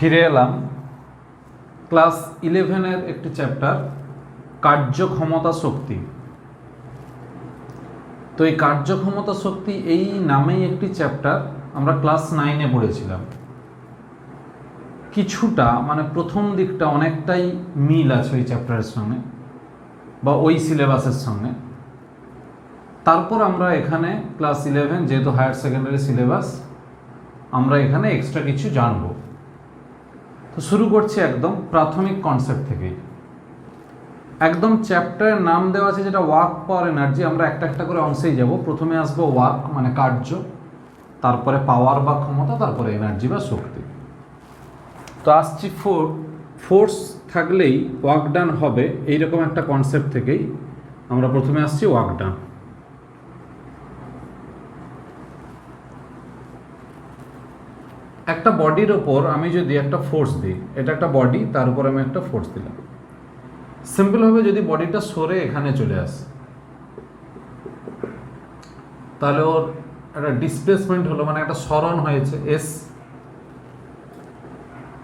ফিরে এলাম ক্লাস 11-এর একটি চ্যাপ্টার কার্যক্ষমতা শক্তি। তো এই কার্যক্ষমতা শক্তি এই নামেই একটি চ্যাপ্টার আমরা ক্লাস 9-এ পড়েছিলাম। কিছুটা মানে প্রথম দিকটা অনেকটাই মিল আছে ওই চ্যাপ্টারের সঙ্গে বা ওই সিলেবাসের সঙ্গে। তারপর আমরা এখানে ক্লাস 11 যেহেতু হায়ার সেকেন্ডারি সিলেবাস, আমরা এখানে এক্সট্রা কিছু জানব। তো শুরু করছি একদম প্রাথমিক কনসেপ্ট থেকেই। একদম চ্যাপ্টারের নাম দেওয়া আছে যেটা ওয়ার্ক পাওয়ার এনার্জি। আমরা একটা একটা করে অংশেই যাব। প্রথমে আসবো ওয়ার্ক মানে কার্য, তারপরে পাওয়ার বা ক্ষমতা, তারপরে এনার্জি বা শক্তি। তো আসছি ফোর্স থাকলেই ওয়ার্ক ডান হবে, এইরকম একটা কনসেপ্ট থেকেই আমরা প্রথমে আসছি ওয়ার্ক ডান। একটা বডির ওপর আমি যদি একটা ফোর্স দিই, এটা একটা বডি, তার উপর আমি একটা ফোর্স দিলাম। সিম্পলভাবে যদি বডিটা সরে এখানে চলে আসে, তাহলে ওর একটা ডিসপ্লেসমেন্ট হলো, মানে একটা সরণ হয়েছে এস।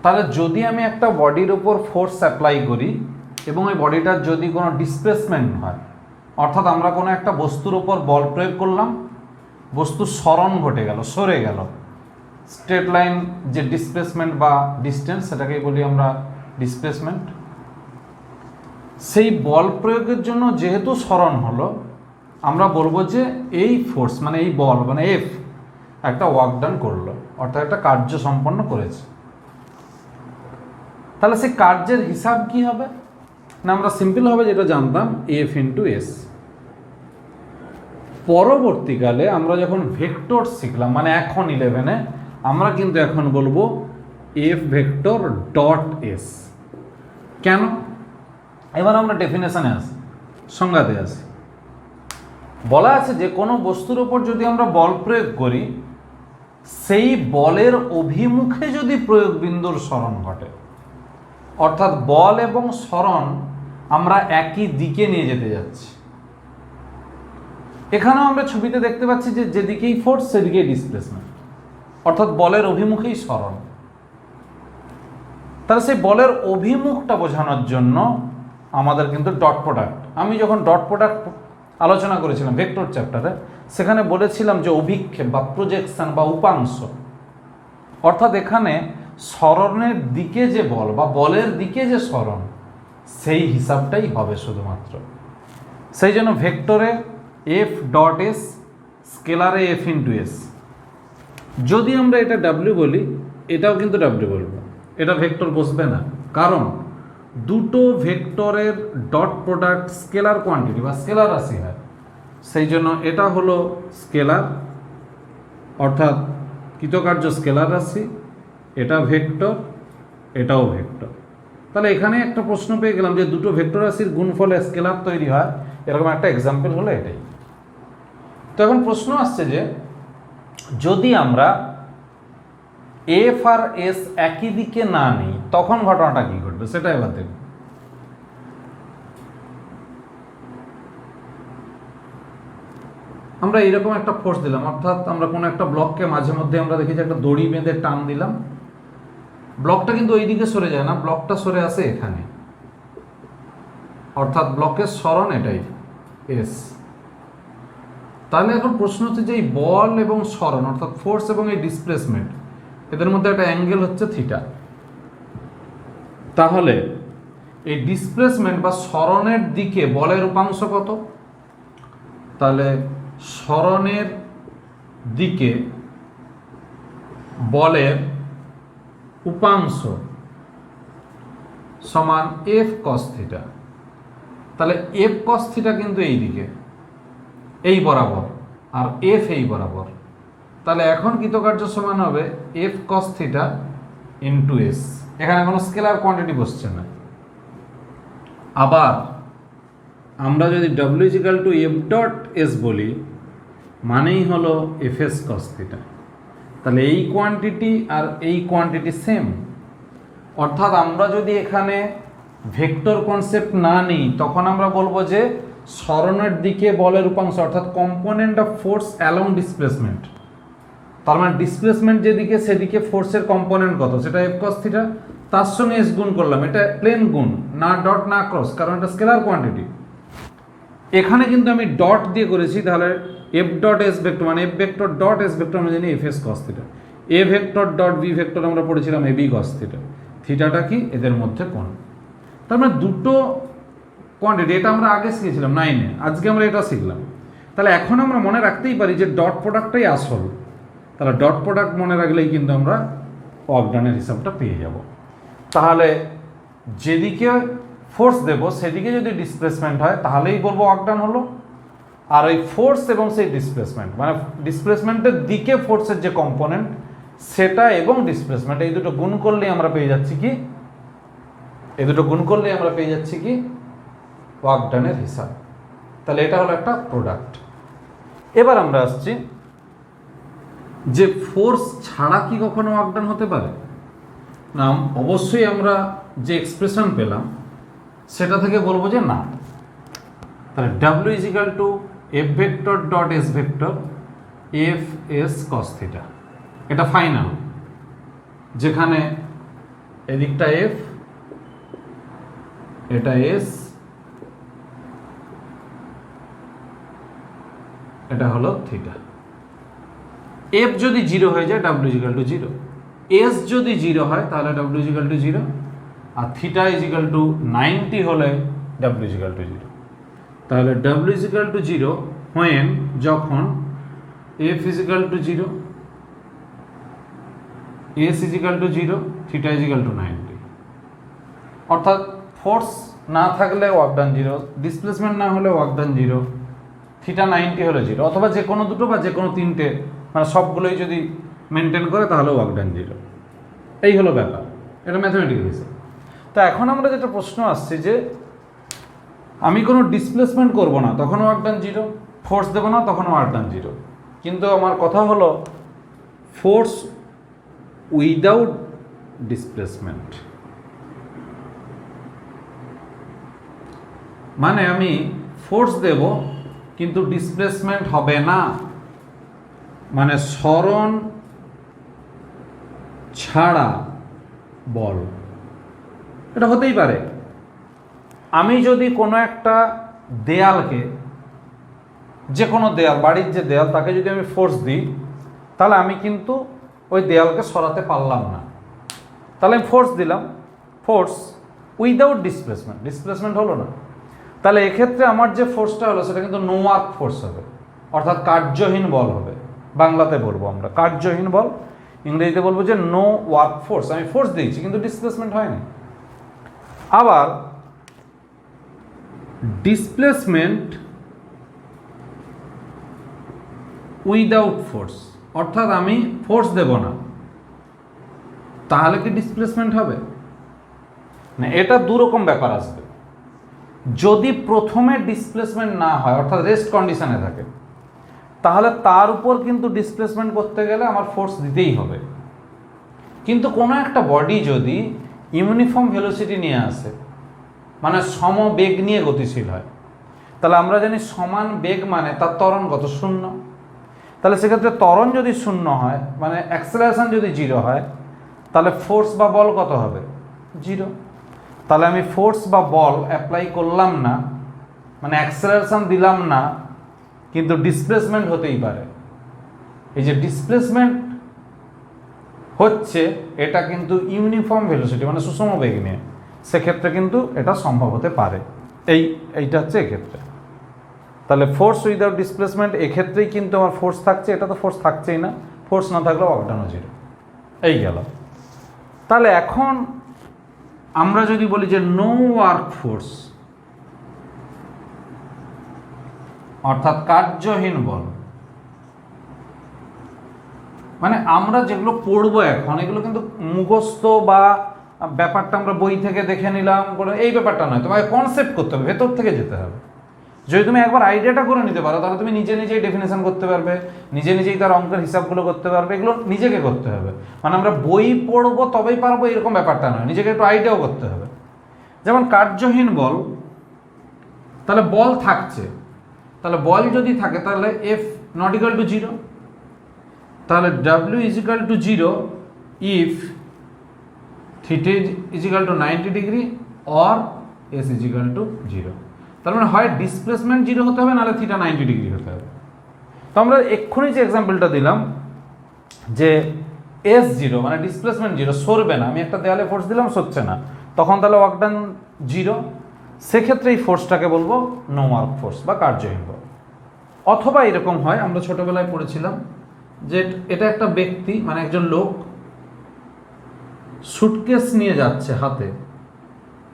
তাহলে যদি আমি একটা বডির উপর ফোর্স অ্যাপ্লাই করি এবং ওই বডিটার যদি কোনো ডিসপ্লেসমেন্ট হয়, অর্থাৎ আমরা কোনো একটা বস্তুর উপর বল প্রয়োগ করলাম, বস্তুর সরণ ঘটে গেল, সরে গেল, স্ট্রেট লাইন যে ডিসপ্লেসমেন্ট বা ডিস্টেন্স, সেটাকেই বলি আমরা ডিসপ্লেসমেন্ট। সেই বল প্রয়োগের জন্য যেহেতু সরণ হলো, আমরা বলবো যে এই ফোর্স মানে এই বল মানে এফ একটা ওয়ার্ক ডান করলো, অর্থাৎ একটা কার্য সম্পন্ন করেছে। তাহলে সেই কার্যের হিসাব কি হবে না, আমরা সিম্পলভাবে যেটা জানতাম এফ ইন্টু এস। পরবর্তীকালে আমরা যখন ভেক্টর শিখলাম, মানে এখন 11-এ আমরা কিন্তু এখন বলবো এফ ভেক্টর ডট এস। কেন? এবার আমরা ডেফিনেশনে আসি, সংজ্ঞাতে আসি। বলা আছে যে কোনো বস্তুর ওপর যদি আমরা বল প্রয়োগ করি, সেই বলের অভিমুখে যদি প্রয়োগ বিন্দুর সরণ ঘটে, অর্থাৎ বল এবং সরণ আমরা একই দিকে নিয়ে যেতে যাচ্ছি। এখানেও আমরা ছবিতে দেখতে পাচ্ছি যে যেদিকেই ফোর্স সেদিকেই ডিসপ্লেসমেন্ট, অর্থাৎ বলের অভিমুখেই সরণ। তাহলে সেই বলের অভিমুখটা বোঝানোর জন্য আমাদের কিন্তু ডট প্রোডাক্ট, আমি যখন ডট প্রোডাক্ট আলোচনা করেছিলাম ভেক্টর চ্যাপ্টারে, সেখানে বলেছিলাম যে অভিক্ষেপ বা প্রজেকশন বা উপাংশ, অর্থাৎ এখানে সরণের দিকে যে বল বা বলের দিকে যে সরণ, সেই হিসাবটাই হবে শুধুমাত্র। সেই জন্য ভেক্টরে এফ ডট এস, স্কেলারে এফ ইন্টু এস। যদি আমরা এটা ডাব্লিউ বলি, এটাও কিন্তু ডাব্লিউ বলবো, এটা ভেক্টর বসবে না, কারণ দুটো ভেক্টরের ডট প্রোডাক্ট স্কেলার কোয়ান্টিটি বা স্কেলার রাশি হয়। সেই জন্য এটা হলো স্কেলার, অর্থাৎ কৃতকার্য স্কেলার রাশি, এটা ভেক্টর, এটাও ভেক্টর। তাহলে এখানে একটা প্রশ্ন পেয়ে গেলাম যে দুটো ভেক্টর রাশির গুণফলে স্কেলার তৈরি হয়, এরকম একটা এক্সাম্পল হলো এটাই। তো এখন প্রশ্ন আসছে যে যদি আমরা এফ আর এস একই দিকে না নিই, তখন ঘটনাটা কি ঘটবে সেটা এবার দেখব। আমরা এইরকম একটা ফোর্স দিলাম, অর্থাৎ আমরা কোনো একটা ব্লককে মাঝে মধ্যে আমরা দেখি যে একটা দড়ি বেঁধে টান দিলাম, ব্লকটা কিন্তু ওই দিকে সরে যায় না, ব্লকটা সরে আসে এখানে, অর্থাৎ ব্লকের সরণ এটাই এস। তাহলে এখন প্রশ্ন হচ্ছে যে এই বল এবং সরণ, অর্থাৎ ফোর্স এবং এই ডিসপ্লেসমেন্ট, এদের মধ্যে একটা অ্যাঙ্গেল হচ্ছে থিটা। তাহলে এই ডিসপ্লেসমেন্ট বা সরণের দিকে বলের উপাংশ কত? তাহলে সরণের দিকে বলের উপাংশ সমান এফ কস থিটা। তাহলে এফ কস থিটা কিন্তু এই দিকে, এই বরাবর, আর এফ এই বরাবর। তাহলে এখন কৃতকার্য সমান হবে F cos theta into S. এখানে কোনো স্কেলার কোয়ান্টিটি বসছে না। আবার আমরা যদি W is equal to F dot S বলি, মানেই হলো এফ এস কস থিটা। তাহলে এই কোয়ান্টিটি আর এই কোয়ান্টিটি সেম, অর্থাৎ আমরা যদি এখানে ভেক্টর কনসেপ্ট না নিই, তখন আমরা বলবো যে সরণের দিকে বলের উপাংশ, অর্থাৎ component of force along displacement, তার মানে ডিসপ্লেসমেন্ট যেদিকে সেদিকে ফোর্সের কম্পোনেন্ট কত, সেটা এফ কস থিটা, তার সঙ্গে এস গুণ করলাম, এটা প্লেন গুণ, না ডট না ক্রস, কারণ এটা স্কেলার কোয়ান্টিটি। এখানে কিন্তু আমি ডট দিয়ে করেছি, তাহলে এফ ডট এস ভেক্টর মানে F vector dot S vector আমরা জানি F S cos theta, A vector dot B vector আমরা পড়েছিলাম এ বি কস থিটা। থিটাটা কি এদের মধ্যে কোণ। তার মানে দুটো কোয়ান্টিটি, এটা আমরা আগে শিখেছিলাম 9-এ, আজকে আমরা এটা শিখলাম। তাহলে এখন আমরা মনে রাখতেই পারি যে ডট প্রোডাক্টটাই আসল। তাহলে ডট প্রোডাক্ট মনে রাখলেই কিন্তু আমরা ওয়ার্ক ডানের হিসাবটা পেয়ে যাব। তাহলে যেদিকে ফোর্স দেব সেদিকে যদি ডিসপ্লেসমেন্ট হয় তাহলেই বলবো ওয়ার্ক ডান হলো। আর ওই ফোর্স এবং সেই ডিসপ্লেসমেন্ট মানে ডিসপ্লেসমেন্টের দিকে ফোর্সের যে কম্পোনেন্ট সেটা এবং ডিসপ্লেসমেন্ট এই দুটো গুণ করলেই আমরা পেয়ে যাচ্ছি কি, ওয়ার্ক ডানের হিসাব। তাহলে এটা হলো একটা প্রোডাক্ট। এবার আমরা আসছি যে ফোর্স ছাড়া কি কখনো ওয়ার্ক ডান হতে পারে না। অবশ্যই আমরা যে এক্সপ্রেশন পেলাম সেটা থেকে বলবো যে না। তাহলে W is equal two F vector dot S vector F S cos theta, এটা ফাইনাল, যেখানে এদিকটা এফ, এটা এস, এটা হলো থিটা। এফ যদি 0 হয়ে যায় W is equal to 0, S যদি 0 হয় তাহলে ডাব্লিউ ইজ ইকাল টু 0, আর থিটা ইজ ইকাল টু 90 হলে ডাব্লিউ ইজ ইকাল টু 0। তাহলে W is equal to 0 when, যখন F is equal to 0, S is equal to 0, theta is equal to 90। অর্থাৎ force না থাকলে ওয়ার্ক ডান 0, ডিসপ্লেসমেন্ট না হলে work done 0, theta 90 হলে 0, অথবা যে কোনো দুটো বা যে কোনো তিনটে, মানে সবগুলোই যদি মেনটেন করে তাহলে ওয়ার্ক ডান 0। এই হলো ব্যাপার, এটা ম্যাথমেটিক্যাল হিসাব। তা এখন আমরা যেটা প্রশ্ন আসছে যে আমি কোনো ডিসপ্লেসমেন্ট করব না তখন ওয়ার্ক ডান 0, ফোর্স দেবো না তখন ওয়ার্ক ডান 0। কিন্তু আমার কথা হলো ফোর্স উইদাউট ডিসপ্লেসমেন্ট, মানে আমি ফোর্স দেব কিন্তু ডিসপ্লেসমেন্ট হবে না, মানে সরণ ছাড়া বল, এটা হতেই পারে। আমি যদি কোনো একটা দেয়ালকে, যে কোনো দেয়াল, বাড়ির যে দেয়াল, তাকে যদি আমি ফোর্স দিই তাহলে আমি কিন্তু ওই দেয়ালকে সরাতে পারলাম না। তাহলে আমি ফোর্স দিলাম, ফোর্স উইদাউট ডিসপ্লেসমেন্ট, ডিসপ্লেসমেন্ট হলো না। তাহলে এক্ষেত্রে আমার যে ফোর্সটা হলো সেটা কিন্তু নো ওয়ার্ক ফোর্স হবে, অর্থাৎ কার্যহীন বল হবে। বাংলাতে বলবো আমরা কার্যহীন বল, ইংরেজিতে বলবো যে নো ওয়ার্ক ফোর্স। আমি ফোর্স দিয়েছি কিন্তু ডিসপ্লেসমেন্ট হয়নি। আবার ডিসপ্লেসমেন্ট উইদাউট ফোর্স, অর্থাৎ আমি ফোর্স দেব না, তাহলে কি ডিসপ্লেসমেন্ট হবে না? এটা দুরকম ব্যাপার আসবে। যদি প্রথমে ডিসপ্লেসমেন্ট না হয়, অর্থাৎ রেস্ট কন্ডিশনে থাকে, তাহলে তার উপর কিন্তু ডিসপ্লেসমেন্ট করতে গেলে আমার ফোর্স দিতেই হবে। কিন্তু কোনো একটা বডি যদি ইউনিফর্ম ভেলোসিটি নিয়ে আসে, মানে সম বেগ নিয়ে গতিশীল হয়, তাহলে আমরা জানি সমান বেগ মানে তার ত্বরণ কত, 0। তাহলে সেক্ষেত্রে ত্বরণ যদি 0 হয়, মানে অ্যাক্সেলারেশন যদি 0 হয়, তাহলে ফোর্স বা বল কত হবে, 0। তাহলে আমি ফোর্স বা বল অ্যাপ্লাই করলাম না, মানে অ্যাক্সেলারেশন দিলাম না, কিন্তু ডিসপ্লেসমেন্ট হতেই পারে। এই যে ডিসপ্লেসমেন্ট হচ্ছে এটা কিন্তু ইউনিফর্ম ভেলোসিটি মানে সুষম বেগ নিয়ে, সেক্ষেত্রে কিন্তু এটা সম্ভব হতে পারে। এইটা হচ্ছে এক্ষেত্রে। তাহলে ফোর্স উইদাউট ডিসপ্লেসমেন্ট, এক্ষেত্রেই কিন্তু আমার ফোর্স থাকছে, এটা তো ফোর্স থাকছেই না, ফোর্স না থাকলেও ওয়ার্ক ডানও 0। এই গেল। তাহলে এখন আমরা যদি বলি যে নো ওয়ার্ক ফোর্স, অর্থাৎ কার্যহীন বল, মানে আমরা যেগুলো পড়বো এখন এগুলো কিন্তু মুখস্থ বা ব্যাপারটা আমরা বই থেকে দেখে নিলাম, এই ব্যাপারটা নয়, তোমাকে কনসেপ্ট করতে হবে, ভেতর থেকে যেতে হবে। যদি তুমি একবার আইডিয়াটা করে নিতে পারো তাহলে তুমি নিজে নিজেই ডেফিনেশন করতে পারবে, নিজে নিজেই তার অঙ্কের হিসাবগুলো করতে পারবে। এগুলো নিজেকে করতে হবে, মানে আমরা বই পড়বো তবেই পারবো এরকম ব্যাপারটা নয়, নিজেকে একটু আইডিয়াও করতে হবে। যেমন কার্যহীন বল, তাহলে বল থাকছে, তাহলে বল যদি থাকে তাহলে এফ নট ইকুয়াল টু 0, তাহলে W is equal to 0 if theta is equal to 90 degree or S is equal to 0। তার মানে হয় ডিসপ্লেসমেন্ট 0 হতে হবে, নাহলে থিটা 90 ডিগ্রি হতে হবে। তো আমরা এক্ষুনি যে এক্সাম্পলটা দিলাম যে S0 মানে ডিসপ্লেসমেন্ট 0, সরবে না, আমি একটা দেওয়ালে ফোর্স দিলাম, সরছে না, তখন তাহলে ওয়ার্ক ডান 0, সেক্ষেত্রে এই ফোর্সটাকে বলবো নো ওয়ার্ক ফোর্স বা কার্যহীন বল। অথবা এরকম হয়, আমরা ছোটবেলায় পড়েছিলাম যে এটা একটা ব্যক্তি মানে একজন লোক সুটকেস নিয়ে যাচ্ছে, হাতে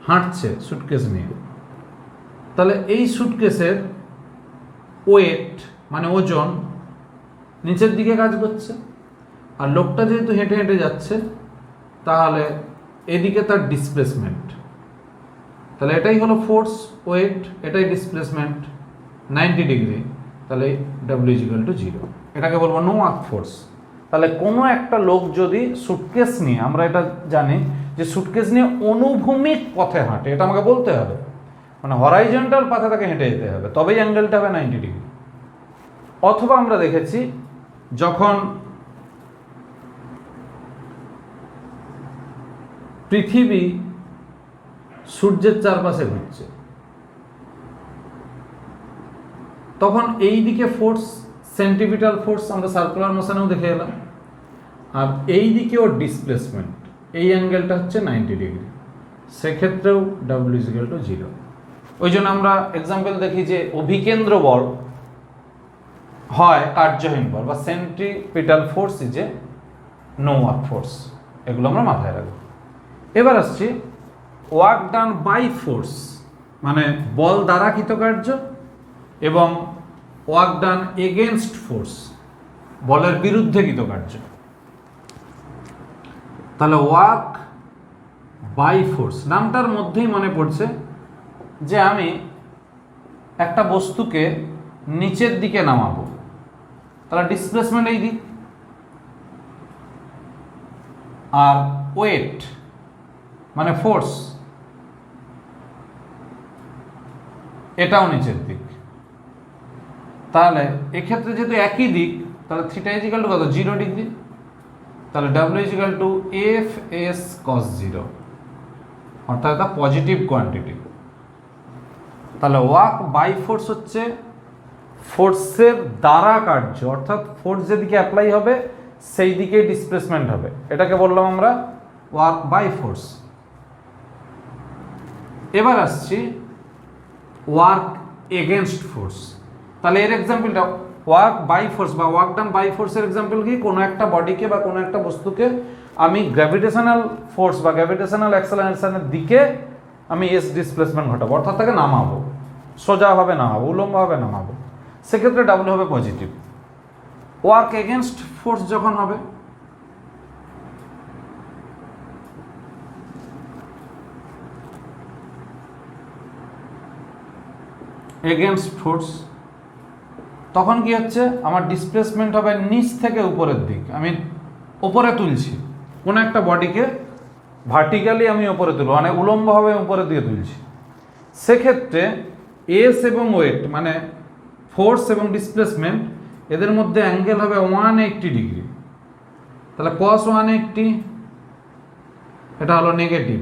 হাঁটছে সুটকেস নিয়ে, তাহলে এই সুটকেসের ওয়েট মানে ওজন নিচের দিকে কাজ করছে, আর লোকটা যেহেতু হেঁটে হেঁটে যাচ্ছে তাহলে এদিকে তার ডিসপ্লেসমেন্ট, তাহলে এটাই হলো ফোর্স ওয়েট, এটাই ডিসপ্লেসমেন্ট 90 ডিগ্রি, তাহলে W ইজ ইকুয়াল টু 0, এটাকে বলবো নো ওয়ার্ক ফোর্স। তাহলে কোনো একটা লোক যদি সুটকেস নিয়ে, আমরা এটা জানি যে সুটকেস নিয়ে অনুভূমিক পথে হাঁটে, এটা আমাকে বলতে হবে, মানে হরাইজন্টাল পাথে তাকে হেঁটে যেতে হবে, তবেই অ্যাঙ্গেলটা হবে 90 ডিগ্রি। অথবা আমরা দেখেছি যখন পৃথিবী সূর্যের চারপাশে ঘুরছে, তখন এই দিকে ফোর্স সেন্টিপিটাল ফোর্স আমরা সার্কুলার মোশনেও দেখে এলাম, আর এই দিকে ওর ডিসপ্লেসমেন্ট, এই অ্যাঙ্গেলটা হচ্ছে 90 ডিগ্রি, সেক্ষেত্রেও W ইজ ইকুয়াল টু 0। ওই জন্য আমরা এক্সাম্পল দেখি যে অভিকেন্দ্র বল হয় কার্যহীন বল বা centripetal force is a no work force, এগুলো আমরা মাথায় রাখবো। এবার আসছি ওয়ার্ক ডান বাই ফোর্স, মানে বল দ্বারা কৃতকার্য, এবং ওয়ার্ক ডান এগেনস্ট ফোর্স, বলের বিরুদ্ধে কৃতকার্য। তাহলে ওয়ার্ক বাই ফোর্স নামটার মধ্যেই মনে পড়ছে যে আমি একটা বস্তুকে নিচের দিকে নামাবো, তাহলে ডিসপ্লেসমেন্ট এই দিক, আর ওয়েট মানে ফোর্স এটাও নিচের দিক, তাহলে এক্ষেত্রে যেহেতু একই দিক, তাহলে থিটা ইজ ইকুয়াল টু কত 0 ডিগ্রি, তাহলে W is equal two FS cos 0, অর্থাৎ এটা পজিটিভ কোয়ান্টিটি। তাহলে ওয়ার্ক বাই ফোর্স হচ্ছে ফোর্সের দ্বারা কার্য, অর্থাৎ ফোর্স যেদিকে অ্যাপ্লাই হবে সেই দিকে ডিসপ্লেসমেন্ট হবে, এটাকে বললাম আমরা ওয়ার্ক বাই ফোর্স। এবার আসছি ওয়ার্ক এগেনস্ট ফোর্স। তাহলে এর এক্সাম্পলটা ওয়ার্ক বাই ফোর্স বা ওয়ার্ক ডান বাই ফোর্সের এক্সাম্পল কি, কোনো একটা বডিকে বা কোনো একটা বস্তুকে আমি গ্র্যাভিটেশনাল ফোর্স বা গ্র্যাভিটেশনাল অ্যাক্সেলারেশনের দিকে আমি এস ডিসপ্লেসমেন্ট ঘটাবো, অর্থাৎ তাকে নামাবো, সোজাভাবে নামাবো, উলম্বভাবে নামাবো, সেক্ষেত্রে W হবে পজিটিভ। ওয়ার্ক এগেনস্ট ফোর্স যখন হবে, এগেনস্ট ফোর্স, তখন কি হচ্ছে আমার ডিসপ্লেসমেন্ট হবে নিচ থেকে উপরের দিক, আমি উপরে তুলছি কোনো একটা বডিকে, ভার্টিক্যালি আমি উপরে তুলব, মানে উলম্বভাবে উপরের দিকে তুলছি, সেক্ষেত্রে এস এবং ওয়েট মানে ফোর্স এবং ডিসপ্লেসমেন্ট এদের মধ্যে অ্যাঙ্গেল হবে 180 ডিগ্রি, তাহলে cos 180 এটা হলো নেগেটিভ,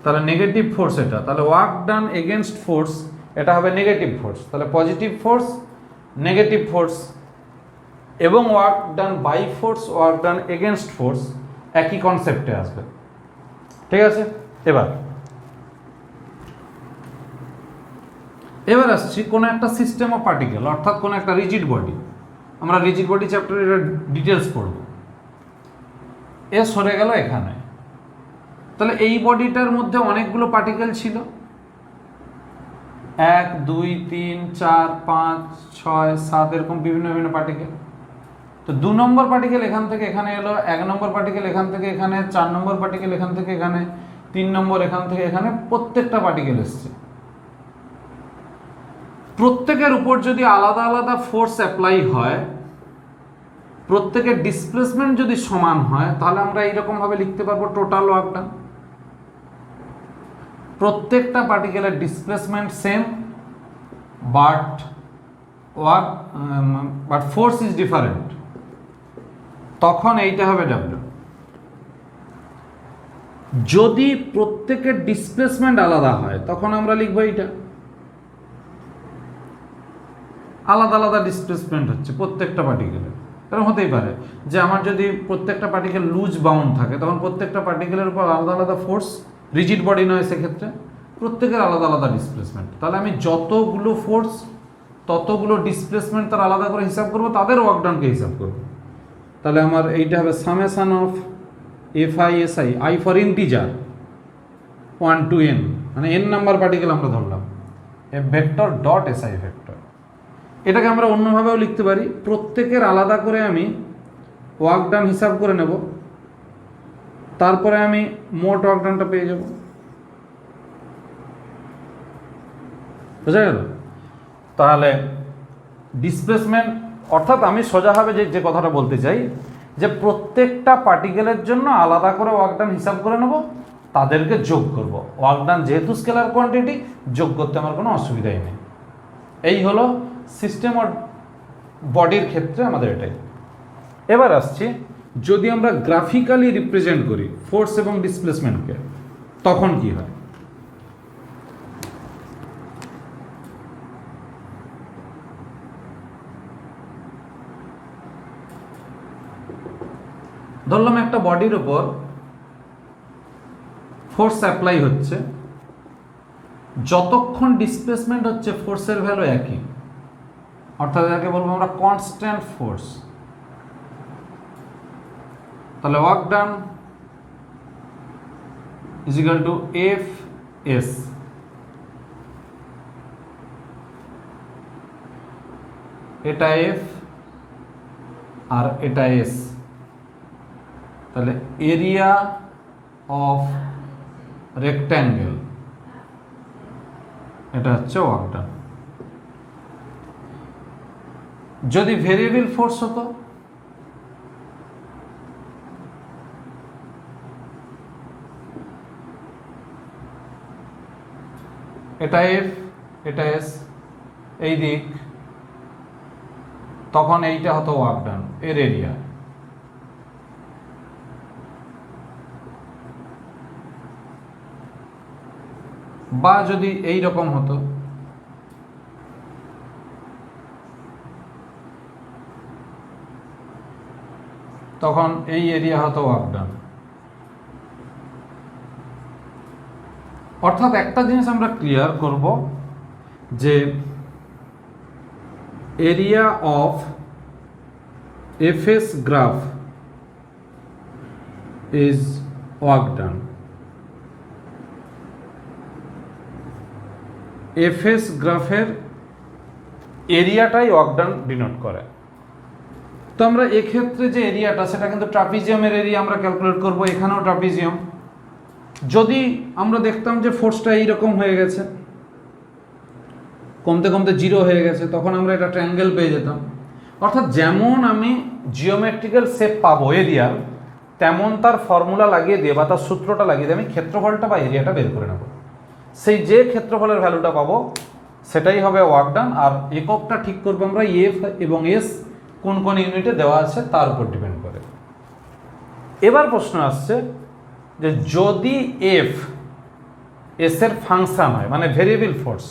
তাহলে নেগেটিভ ফোর্স এটা, তাহলে ওয়ার্ক ডান এগেনস্ট ফোর্স এটা হবে নেগেটিভ ফোর্স, তাহলে পজিটিভ ফোর্স নেগেটিভ ফোর্স, এবং work done by force work done against force একই কনসেপ্টে আসবে, ঠিক আছে। এবার আসছি কোনো একটা সিস্টেম অফ পার্টিকেল, অর্থাৎ কোনো একটা রিজিড বডি, আমরা রিজিড বডি চ্যাপ্টারে এটা ডিটেলস পড়ব। এ সরে গেল এখানে, তাহলে এই বডিটার মধ্যে অনেকগুলো পার্টিকেল ছিল, 1 2 3 4 5 6 7 এরকম বিভিন্ন বিভিন্ন পার্টিকেল। তো 2 নম্বর পার্টিকেল এখান থেকে এখানে এলো, 1 নম্বর পার্টিকেল এখান থেকে এখানে, 4 নম্বর পার্টিকেল এখান থেকে এখানে, 3 নম্বর এখান থেকে এখানে, প্রত্যেকটা পার্টিকেল এসছে। প্রত্যেকের উপর যদি আলাদা আলাদা ফোর্স অ্যাপ্লাই হয়, প্রত্যেকের ডিসপ্লেসমেন্ট যদি সমান হয়, তাহলে আমরা এইরকম ভাবে লিখতে পারবো টোটাল ওয়ার্ক ডান। প্রত্যেকটা পার্টিকেলের displacement same, but force is different, তখন এইটা হবে ডাব্লিউ। যদি প্রত্যেকের ডিসপ্লেসমেন্ট আলাদা হয় তখন আমরা লিখবো এইটা। আলাদা আলাদা ডিসপ্লেসমেন্ট হচ্ছে প্রত্যেকটা পার্টিকেলের, এরকম হতেই পারে যে আমার যদি প্রত্যেকটা পার্টিকেল লুজ বাউন্ড থাকে তখন প্রত্যেকটা পার্টিকেলের উপর আলাদা আলাদা ফোর্স, রিজিড বডি নয় সেক্ষেত্রে, প্রত্যেকের আলাদা আলাদা ডিসপ্লেসমেন্ট। তাহলে আমি যতগুলো ফোর্স ততগুলো ডিসপ্লেসমেন্ট তার আলাদা করে হিসাব করব, তাদের ওয়ার্কডাউনকে হিসাব করব। তাহলে আমার এইটা হবে summation of FI/SI, I for integer 1 to n, মানে n নাম্বার পার্টিকেল আমরা ধরলাম, F vector dot SI vector. এটাকে আমরা অন্যভাবেও লিখতে পারি, প্রত্যেকের আলাদা করে আমি ওয়ার্কডাউন হিসাব করে নেব, তারপরে আমি মোট ওয়ার্কডাউনটা পেয়ে যাব। বুঝা গেল? তাহলে ডিসপ্লেসমেন্ট অর্থাৎ আমি সোজাভাবে যে কথাটা বলতে চাই যে প্রত্যেকটা পার্টিকেলের জন্য আলাদা করে ওয়ার্কডাউন হিসাব করে নেব, তাদেরকে যোগ করব। ওয়ার্কডাউন যেহেতু স্কেলার কোয়ান্টিটি, যোগ করতে আমার কোনো অসুবিধাই নেই। এই হলো সিস্টেম অর বডির ক্ষেত্রে আমাদের এটাই। এবার আসছি, যদি আমরা গ্রাফিক্যালি রিপ্রেজেন্ট করি ফোর্স এবং ডিসপ্লেসমেন্টকে তখন কি হয়। ধরলাম একটা বডির উপর ফোর্স অ্যাপ্লাই হচ্ছে, যতক্ষণ ডিসপ্লেসমেন্ট হচ্ছে ফোর্সের ভ্যালু একই, অর্থাৎ এটাকে বলবো আমরা কনস্ট্যান্ট ফোর্স। তাহলে work done is equal two Fs। এটা F আর এটা S। তাহলে এরিয়া অফ রেক্ট্যাঙ্গেল, এটা হচ্ছে ওয়ার্ক ডান। যদি ভেরিয়েবল ফোর্স হতো এটা F এটা S এই দিক, তখন এইটা হতো ওয়ার্ক ডান এর এরিয়া। বা যদি এই রকম হতো, তখন এই এরিয়া হতো ওয়ার্ক ডান। অর্থাৎ একটা জিনিস আমরা ক্লিয়ার করব যে area of Fs graph is work done. Fs গ্রাফের এরিয়াটাই ওয়ার্ক ডান ডিনোট করে। তো আমরা এক্ষেত্রে যে এরিয়াটা, সেটা কিন্তু ট্রাপিজিয়ামের এরিয়া আমরা ক্যালকুলেট করব। এখানেও ট্রাপিজিয়াম। যদি আমরা দেখতাম যে ফোর্সটা এইরকম হয়ে গেছে, কমতে কমতে জিরো হয়ে গেছে, তখন আমরা এটা ট্রায়াঙ্গেল পেয়ে যেতাম। অর্থাৎ যেমন আমি জিওমেট্রিক্যাল শেপ পাবো এরিয়ার, তেমন তার ফর্মুলা লাগিয়ে দিয়ে বা তার সূত্রটা লাগিয়ে দিয়ে আমি ক্ষেত্রফলটা বা এরিয়াটা বের করে নেব। সেই যে ক্ষেত্রফলের ভ্যালুটা পাবো সেটাই হবে ওয়ার্ক ডান। আর এককটা ঠিক করবো আমরা F এবং S কোন কোন ইউনিটে দেওয়া আছে তার উপর ডিপেন্ড করে। এবার প্রশ্ন আসছে যে যদি F S এর ফাংশন হয়, মানে variable force,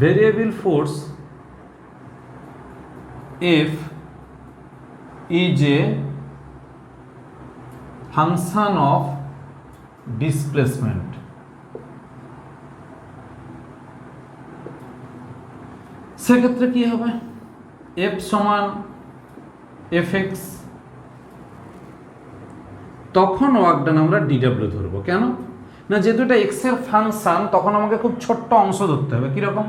variable force F is a function of displacement. সেক্ষেত্রে কি হবে? F সমান Fx, তখন ওয়ার্ক ডান আমরা DW ধরবো। কেন না, যেহেতু এটা এক্স এর ফাংশন, তখন আমাকে খুব ছোট্ট অংশ ধরতে হবে। কিরকম?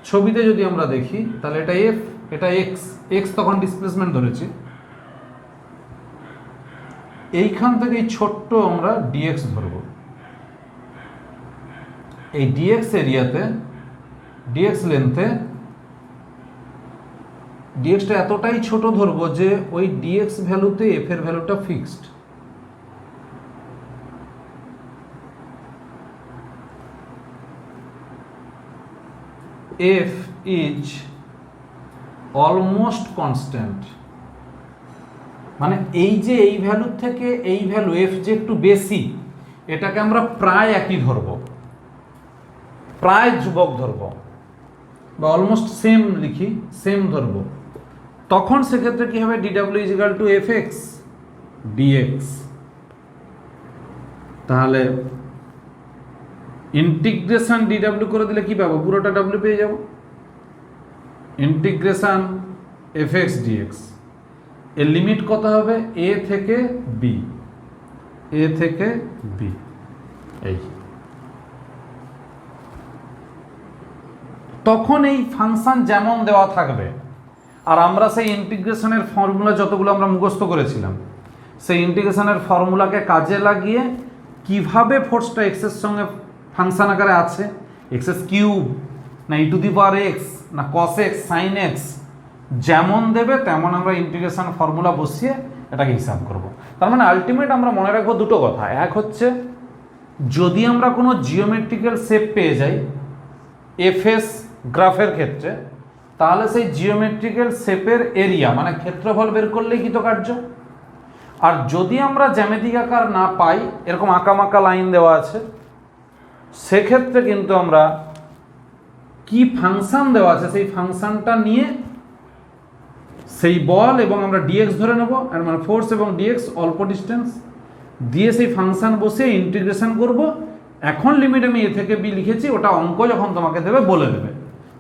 ছবিতে যদি আমরা দেখি তাহলে এটা F, এটা x তখন ডিসপ্লেসমেন্ট ধরেছি, এইখান থেকে এই ছোট্ট আমরা dx ধরব। এই dx এরিয়াতে, dx লেন্থে dxটা এতটাই ছোট ধরবো যে ওই dx ভ্যালুতে f এর ভ্যালুটা fixed. F is almost constant, মানে এই যে এই ভ্যালু থেকে এই ভ্যালু এফ যে একটু বেশি, এটাকে আমরা প্রায় একই ধরব, প্রায় ধ্রুবক ধরব, বা অলমোস্ট সেম লিখি, সেম ধরব। তখন সেক্ষেত্রে কি হবে, ডিডাব্লিউ is equal to F x dx. তাহলে ইন্টিগ্রেশন ডিডাব্লিউ করে দিলে কি পাবো, পুরোটা ডাব্লিউ পেয়ে যাব। ইন্টিগ্রেশন এফ এক্স ডিএক্স এর লিমিট কত হবে, এ থেকে বি, এ থেকে বি। এই তখন এই ফাংশন যেমন দেওয়া থাকবে, আর আমরা সেই ইন্টিগ্রেশনের ফর্মুলা যতগুলো আমরা মুখস্থ করেছিলাম, সেই ইন্টিগ্রেশনের ফর্মুলাকে কাজে লাগিয়ে কিভাবে ফোর্সটা এক্সের সঙ্গে ফাংশন আকারে আছে, এক্স এস কিউব না ই টু দি পাওয়ার এক্স না কস এক্স সাইন এক্স, যেমন দেবে তেমন আমরা ইন্টিগ্রেশন ফর্মুলা বসিয়ে এটাকে হিসাব করব। তার মানে আলটিমেট আমরা মনে রাখবো দুটো কথা। এক হচ্ছে, যদি আমরা কোনো জিওমেট্রিক্যাল শেপ পেয়ে যাই এফএস গ্রাফের ক্ষেত্রে, তাহলে সেই জিওমেট্রিক্যাল শেপের এরিয়া মানে ক্ষেত্রফল বের করলেই কৃতকার্য। আর যদি আমরা জ্যামিতিক আকার না পাই, এরকম আঁকামাকা লাইন দেওয়া আছে, সেক্ষেত্রে কিন্তু আমরা কি ফাংশন দেওয়া আছে সেই ফাংশনটা নিয়ে সেই বল এবং আমরা ডিএক্স ধরে নেব, আর মানে ফোর্স এবং ডিএক্স অল্প ডিস্টেন্স দিয়ে সেই ফাংশন বসে ইন্টিগ্রেশন করব। এখন লিমিট আমি এ থেকে বি লিখেছি, ওটা অঙ্ক যখন তোমাকে দেবে বলে দেবে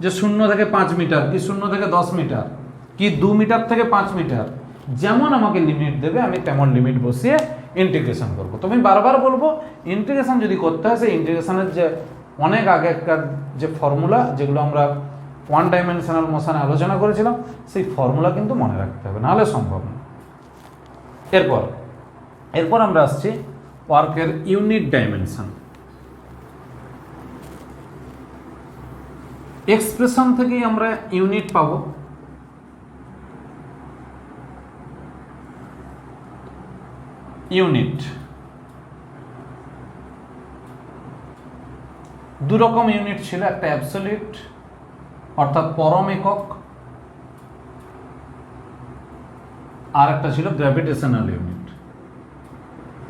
যে 0 থেকে 5 মিটার কি 0 থেকে 10 মিটার কি 2 মিটার থেকে 5 মিটার, যেমন আমাকে লিমিট দেবে আমি তেমন লিমিট বসিয়ে ইন্টিগ্রেশন করব। তো আমি বারবার বলবো, ইন্টিগ্রেশন যদি করতে হয় সেই ইন্টিগ্রেশনের যে অনেক আগেকার যে ফর্মুলা, যেগুলো আমরা ওয়ান ডাইমেনশনাল মোশনে আলোচনা করেছিলাম, সেই ফর্মুলা কিন্তু মনে রাখতে হবে, নাহলে সম্ভব না। এরপর আমরা আসছি ওয়ার্কের ইউনিট ডাইমেনশন। এক্সপ্রেশন থেকেই আমরা ইউনিট পাবো। ইউনিট দু রকম ইউনিট ছিল, একটা অ্যাবসলিউট অর্থাৎ পরম একক, আর একটা ছিল গ্র্যাভিটেশনাল ইউনিট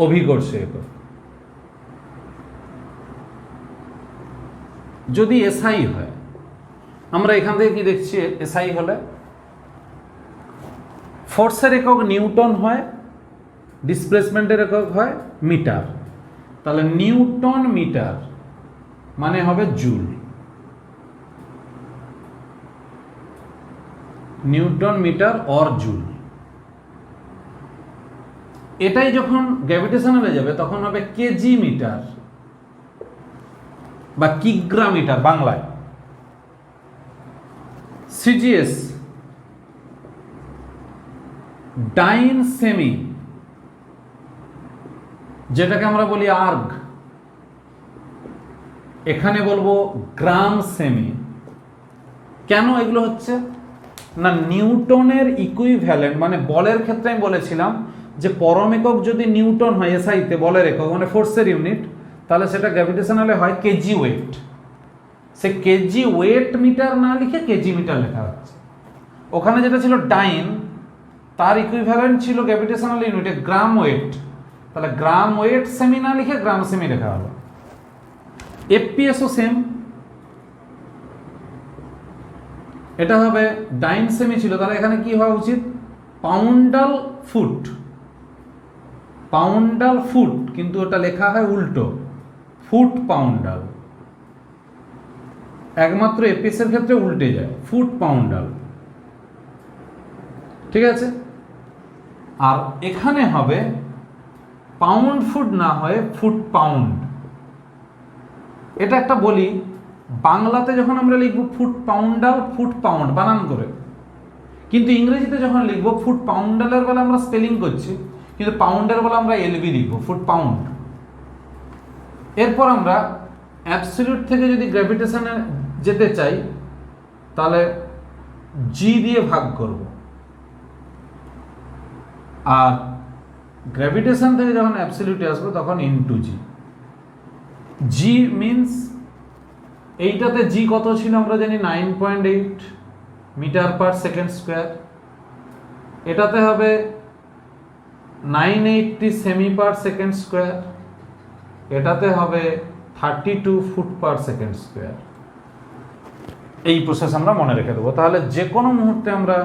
অভিকর্ষী একক। যদি এসআই হয়, আমরা এখান থেকে কি দেখছি, এসআই হলে ফোর্সের একক নিউটন হয়, ডিসপ্লেসমেন্টের একক হয় মিটার। তাহলে নিউটন মিটার মানে হবে joule, newton metre or joule. এটাই যখন গ্র্যাভিটেশনালে যাবে তখন হবে কেজি মিটার বা কিগ্রা মিটার বাংলায়। সিজিএস ডাইন সেমি, যেটাকে আমরা বলি আর্গ, এখানে বলবো গ্রাম সেমি। কেন এগুলো হচ্ছে না, নিউটনের ইকুইভ্যালেন্ট মানে বলের ক্ষেত্রে আমি বলেছিলাম যে পরম একক যদি নিউটন হয় এসআইতে বলের একক মানে ফোর্সের ইউনিট, তাহলে সেটা গ্র্যাভিটেশনালে হয় কেজি ওয়েট। সে কেজি ওয়েট মিটার না লিখে কেজি মিটার লেখা হচ্ছে। ওখানে যেটা ছিল ডাইন, তার ইকুইভ্যালেন্ট ছিল গ্র্যাভিটেশনাল ইউনিটে গ্রাম ওয়েট, তাহলে গ্রাম ওয়েট সেমি না লিখে গ্রাম সেমি লেখা হলো। এফপিএসও সেম, এটা হবে ডাইন সেমি ছিল, তাহলে এখানে কি হওয়া উচিত, পাউন্ডাল ফুট, পাউন্ডাল ফুট, কিন্তু ওটা লেখা হয় উল্টো, ফুট পাউন্ডাল। একমাত্র এপিএস এর ক্ষেত্রে উল্টে যায়, ফুট পাউন্ডাল, ঠিক আছে। আর এখানে হবে পাউন্ড ফুট না হয় ফুট পাউন্ড। এটা একটা বলি, বাংলাতে যখন আমরা লিখবো ফুট পাউন্ডাল, ফুট পাউন্ড বানান করে, কিন্তু ইংরেজিতে যখন লিখবো ফুট পাউন্ডালের বেলা আমরা স্পেলিং করছি, কিন্তু পাউন্ডের বেলা আমরা এলবি লিখবো, ফুট পাউন্ড। এরপর আমরা অ্যাবসলিউট থেকে যদি গ্র্যাভিটেশনে যেতে চাই, তাহলে জি দিয়ে ভাগ করব, আর গ্র্যাভিটেশন থেকে যখন অ্যাবসলিউটে আসবো তখন ইনটু জি। জি মিনস এইটাতে জি কত ছিল আমরা জানি 9.8 মিটার পার সেকেন্ড স্কোয়ার, এটাতে হবে 980 সেমি পার সেকেন্ড স্কোয়ার, এটাতে হবে 32 ফুট পার সেকেন্ড স্কোয়ার। এই প্রসেস আমরা মনে রেখে দেবো। তাহলে যে কোনো মুহূর্তে আমরা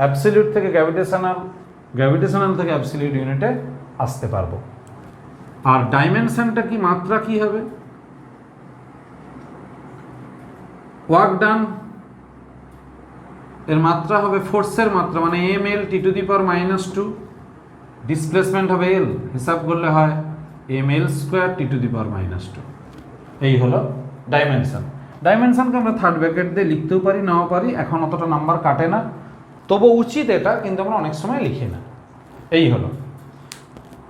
অ্যাবসলিউট থেকে গ্র্যাভিটেশনাল, গ্র্যাভিটেশনাল থেকে অ্যাবসলিউট ইউনিটে আসতে পারবো। আর ডাইমেনশনটা কি, মাত্রা কি হবে? ওয়ার্ক ডান এর মাত্রা হবে ফোর্সের মাত্রা, মানে M L T to the power -2, displacement হবে এল, হিসাব করলে হয় M L square T to the power -2। এই হলো ডাইমেনশন। ডাইমেনশনকে আমরা থার্ড ব্র্যাকেট দিয়ে লিখতেও পারি, নাও পারি, এখন অতটা নাম্বার কাটে না, তবু উচিত এটা, কিন্তু আমরা অনেক সময় লিখি না। এই হলো।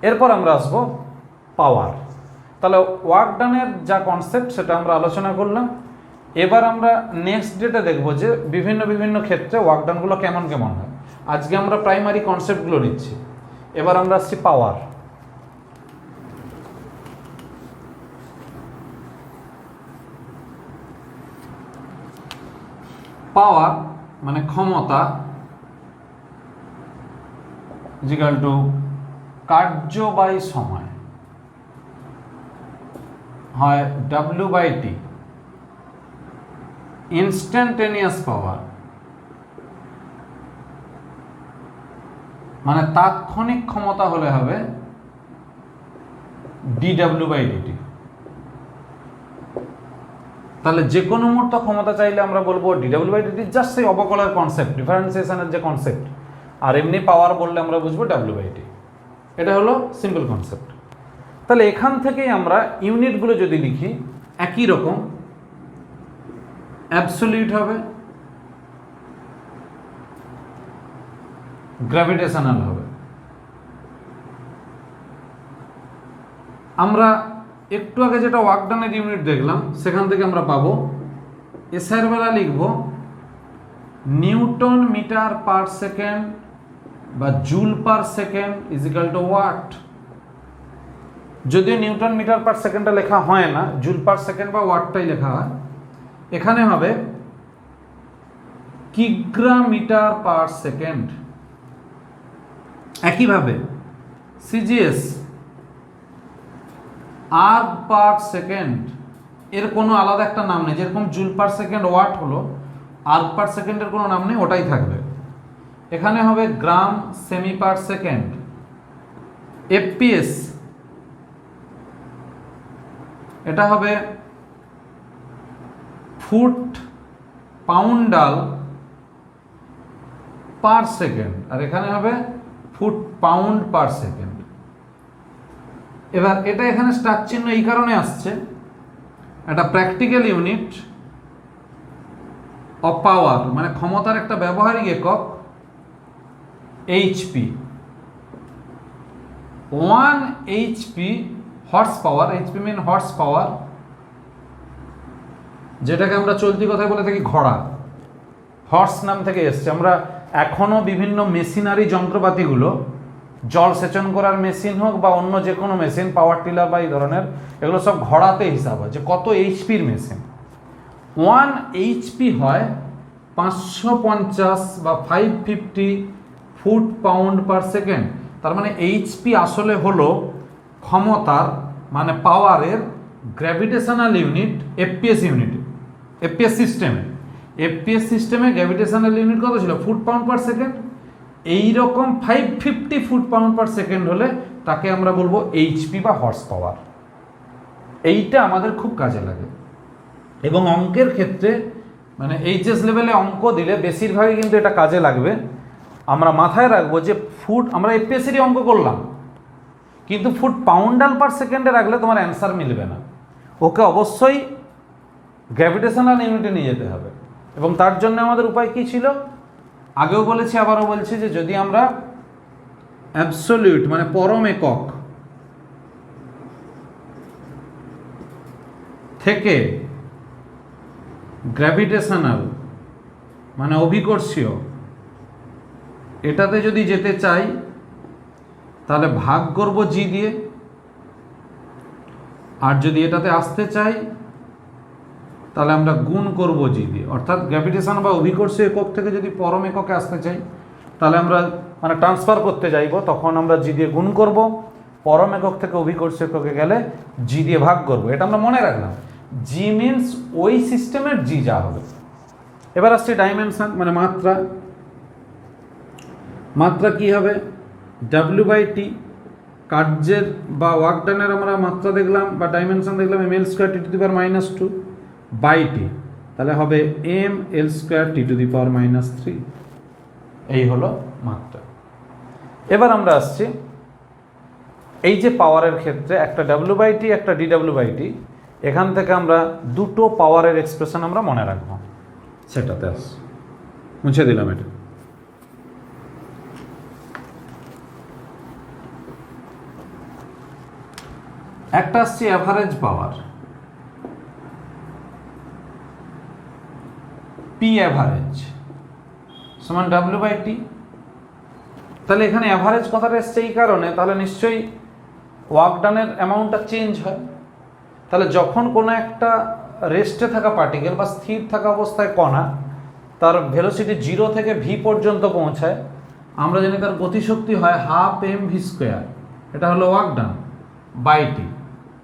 এরপর আমরা আসবো পাওয়ার। তাহলে ওয়ার্ক ডানের যা কনসেপ্ট সেটা আমরা আলোচনা করলাম। এবার আমরা নেক্সট ডেটে দেখবো যে বিভিন্ন বিভিন্ন ক্ষেত্রে ওয়ার্ক ডানগুলো কেমন কেমন হয়। আজকে আমরা প্রাইমারি কনসেপ্টগুলো নিচ্ছি, এবার আমরা আসছি পাওয়ার। পাওয়ার মানে ক্ষমতা ইকুয়াল টু কার্য বাই সময়, হয় W/T। ইনস্ট্যান্টেনিয়াস পাওয়ার মানে তাৎক্ষণিক ক্ষমতা হলে হবে dW/dt। তাহলে যে কোনো মুহূর্ত ক্ষমতা চাইলে আমরা বলবো dW/dt, জাস্ট সেই অবকলয়ের কনসেপ্ট, ডিফারেন্সিয়েশনের যে কনসেপ্ট। আর এমনি পাওয়ার বললে আমরা বুঝবো W/T। এটা হলো সিম্পল কনসেপ্ট। তাহলে এখান থেকেই আমরা ইউনিটগুলো যদি লিখি একই রকম, অ্যাবসলিউট হবে, গ্র্যাভিটেশনাল হবে। আমরা একটু আগে যেটা ওয়ার্ক ডানের ইউনিট দেখলাম সেখান থেকে আমরা পাবো, এসের বেলা লিখব নিউটন মিটার পার সেকেন্ড বা joule per second is equal to watt. যদিও নিউটন মিটার পার সেকেন্ডটা লেখা হয় না, জুল পার সেকেন্ড বা ওয়াটটাই লেখা হয়। এখানে হবে কিগ্রা মিটার পার সেকেন্ড। একইভাবে সিজিএস আর্গ পার সেকেন্ড, এর কোনো আলাদা একটা নাম নেই, যেরকম জুল পার সেকেন্ড ওয়াট হলো, আর্গ পার সেকেন্ডের কোনো নাম নেই, ওটাই থাকবে। এখানে হবে গ্রাম সেমি পার সেকেন্ড। এফপিএস এটা হবে ফুট পাউন্ডাল পার সেকেন্ড, আর এখানে হবে ফুট পাউন্ড পার সেকেন্ড। এবার এটা এখানে স্টার চিহ্ন এই কারণে আসছে, একটা প্র্যাকটিক্যাল ইউনিট অফ পাওয়ার মানে ক্ষমতার একটা ব্যবহারিক একক HP. 1 HP horse power, HP mean horse power, যেটাকে আমরা চলতি কথায় বলে থাকি ঘোড়া, হর্স নাম থেকে এসছে। আমরা এখনো বিভিন্ন মেশিনারি যন্ত্রপাতিগুলো, জল সেচন করার মেশিন হোক বা অন্য যে কোনো মেশিন, পাওয়ার টিলার বা এই ধরনের, এগুলো সব ঘোড়াতে হিসাব হয় যে কত এইচপির মেশিন। 1 এইচপি হয় 550 বা 550 ফুট পাউন্ড পার সেকেন্ড। তার মানে এইচপি আসলে হলো ক্ষমতার মানে পাওয়ারের গ্র্যাভিটেশনাল ইউনিট এফপিএস ইউনিটে, এফপিএস সিস্টেমে। এফপিএস সিস্টেমে গ্র্যাভিটেশনাল ইউনিট কত ছিল? Foot pound per second. এইরকম 550 ফুট পাউন্ড পার সেকেন্ড হলে তাকে আমরা বলবো এইচপি বা হর্স পাওয়ার। এইটা আমাদের খুব কাজে লাগে এবং অঙ্কের ক্ষেত্রে মানে এইচএস লেভেলে অঙ্ক দিলে বেশিরভাগই কিন্তু এটা কাজে লাগবে। আমরা মাথায় রাখবো যে ফুট, আমরা এফপিএসেরই অঙ্ক করলাম, কিন্তু ফুট পাউন্ডাল পার সেকেন্ডে রাখলে তোমার অ্যান্সার মিলবে না। ওকে অবশ্যই গ্র্যাভিটেশনাল ইউনিটে নিয়ে যেতে হবে। এবং তার জন্য আমাদের উপায় কী ছিল? আগেও বলেছি, আবারও বলছি যে যদি আমরা অ্যাবসলিউট মানে পরম একক থেকে গ্র্যাভিটেশনাল মানে অভিকর্ষীয় এটাতে যদি যেতে চাই তাহলে ভাগ করব জি দিয়ে, আর যদি এটাতে আসতে চাই তাহলে আমরা গুণ করব জি দিয়ে, অর্থাৎ গ্র্যাভিটেশন বা অভিকর্ষীয় একক থেকে যদি পরম এককে আসতে চাই তাহলে আমরা মানে ট্রান্সফার করতে যাইব, তখন আমরা জি দিয়ে গুণ করব, পরম একক থেকে অভিকর্ষীয় এককে গেলে জি দিয়ে ভাগ করব। এটা আমরা মনে রাখলাম, জি মিনস ওই সিস্টেমের জি যা হবে। এবার আসছে ডাইমেনশন মানে মাত্রা। মাত্রা কি হবে? W/T, কার্যের বা ওয়ার্ক ডানের আমরা মাত্রা দেখলাম বা ডাইমেনশন দেখলাম ml² T⁻²2 বাই টি, তাহলে হবে ml² T⁻³ এই হলো মাত্রা। এবার আমরা আসছি এই যে পাওয়ারের ক্ষেত্রে একটা W/T একটা dW/T, এখান থেকে আমরা দুটো পাওয়ারের এক্সপ্রেশন আমরা মনে রাখবো, সেটাতে আস মুছে দিলাম এটা। একটা আসছে অ্যাভারেজ পাওয়ার, পি অ্যাভারেজ সমান W/T। তাহলে এখানে অ্যাভারেজ কথাটা এসছে এই কারণে, তাহলে নিশ্চয়ই ওয়ার্ক ডানের অ্যামাউন্টটা চেঞ্জ হয়। তাহলে যখন কোনো একটা রেস্টে থাকা পার্টিকেল বা স্থির থাকা অবস্থায় কণা তার ভেলোসিটি 0 থেকে v পর্যন্ত পৌঁছায়, আমরা জানি তার গতিশক্তি হয় 12 mv², এটা হলো ওয়ার্ক ডান বাই টি,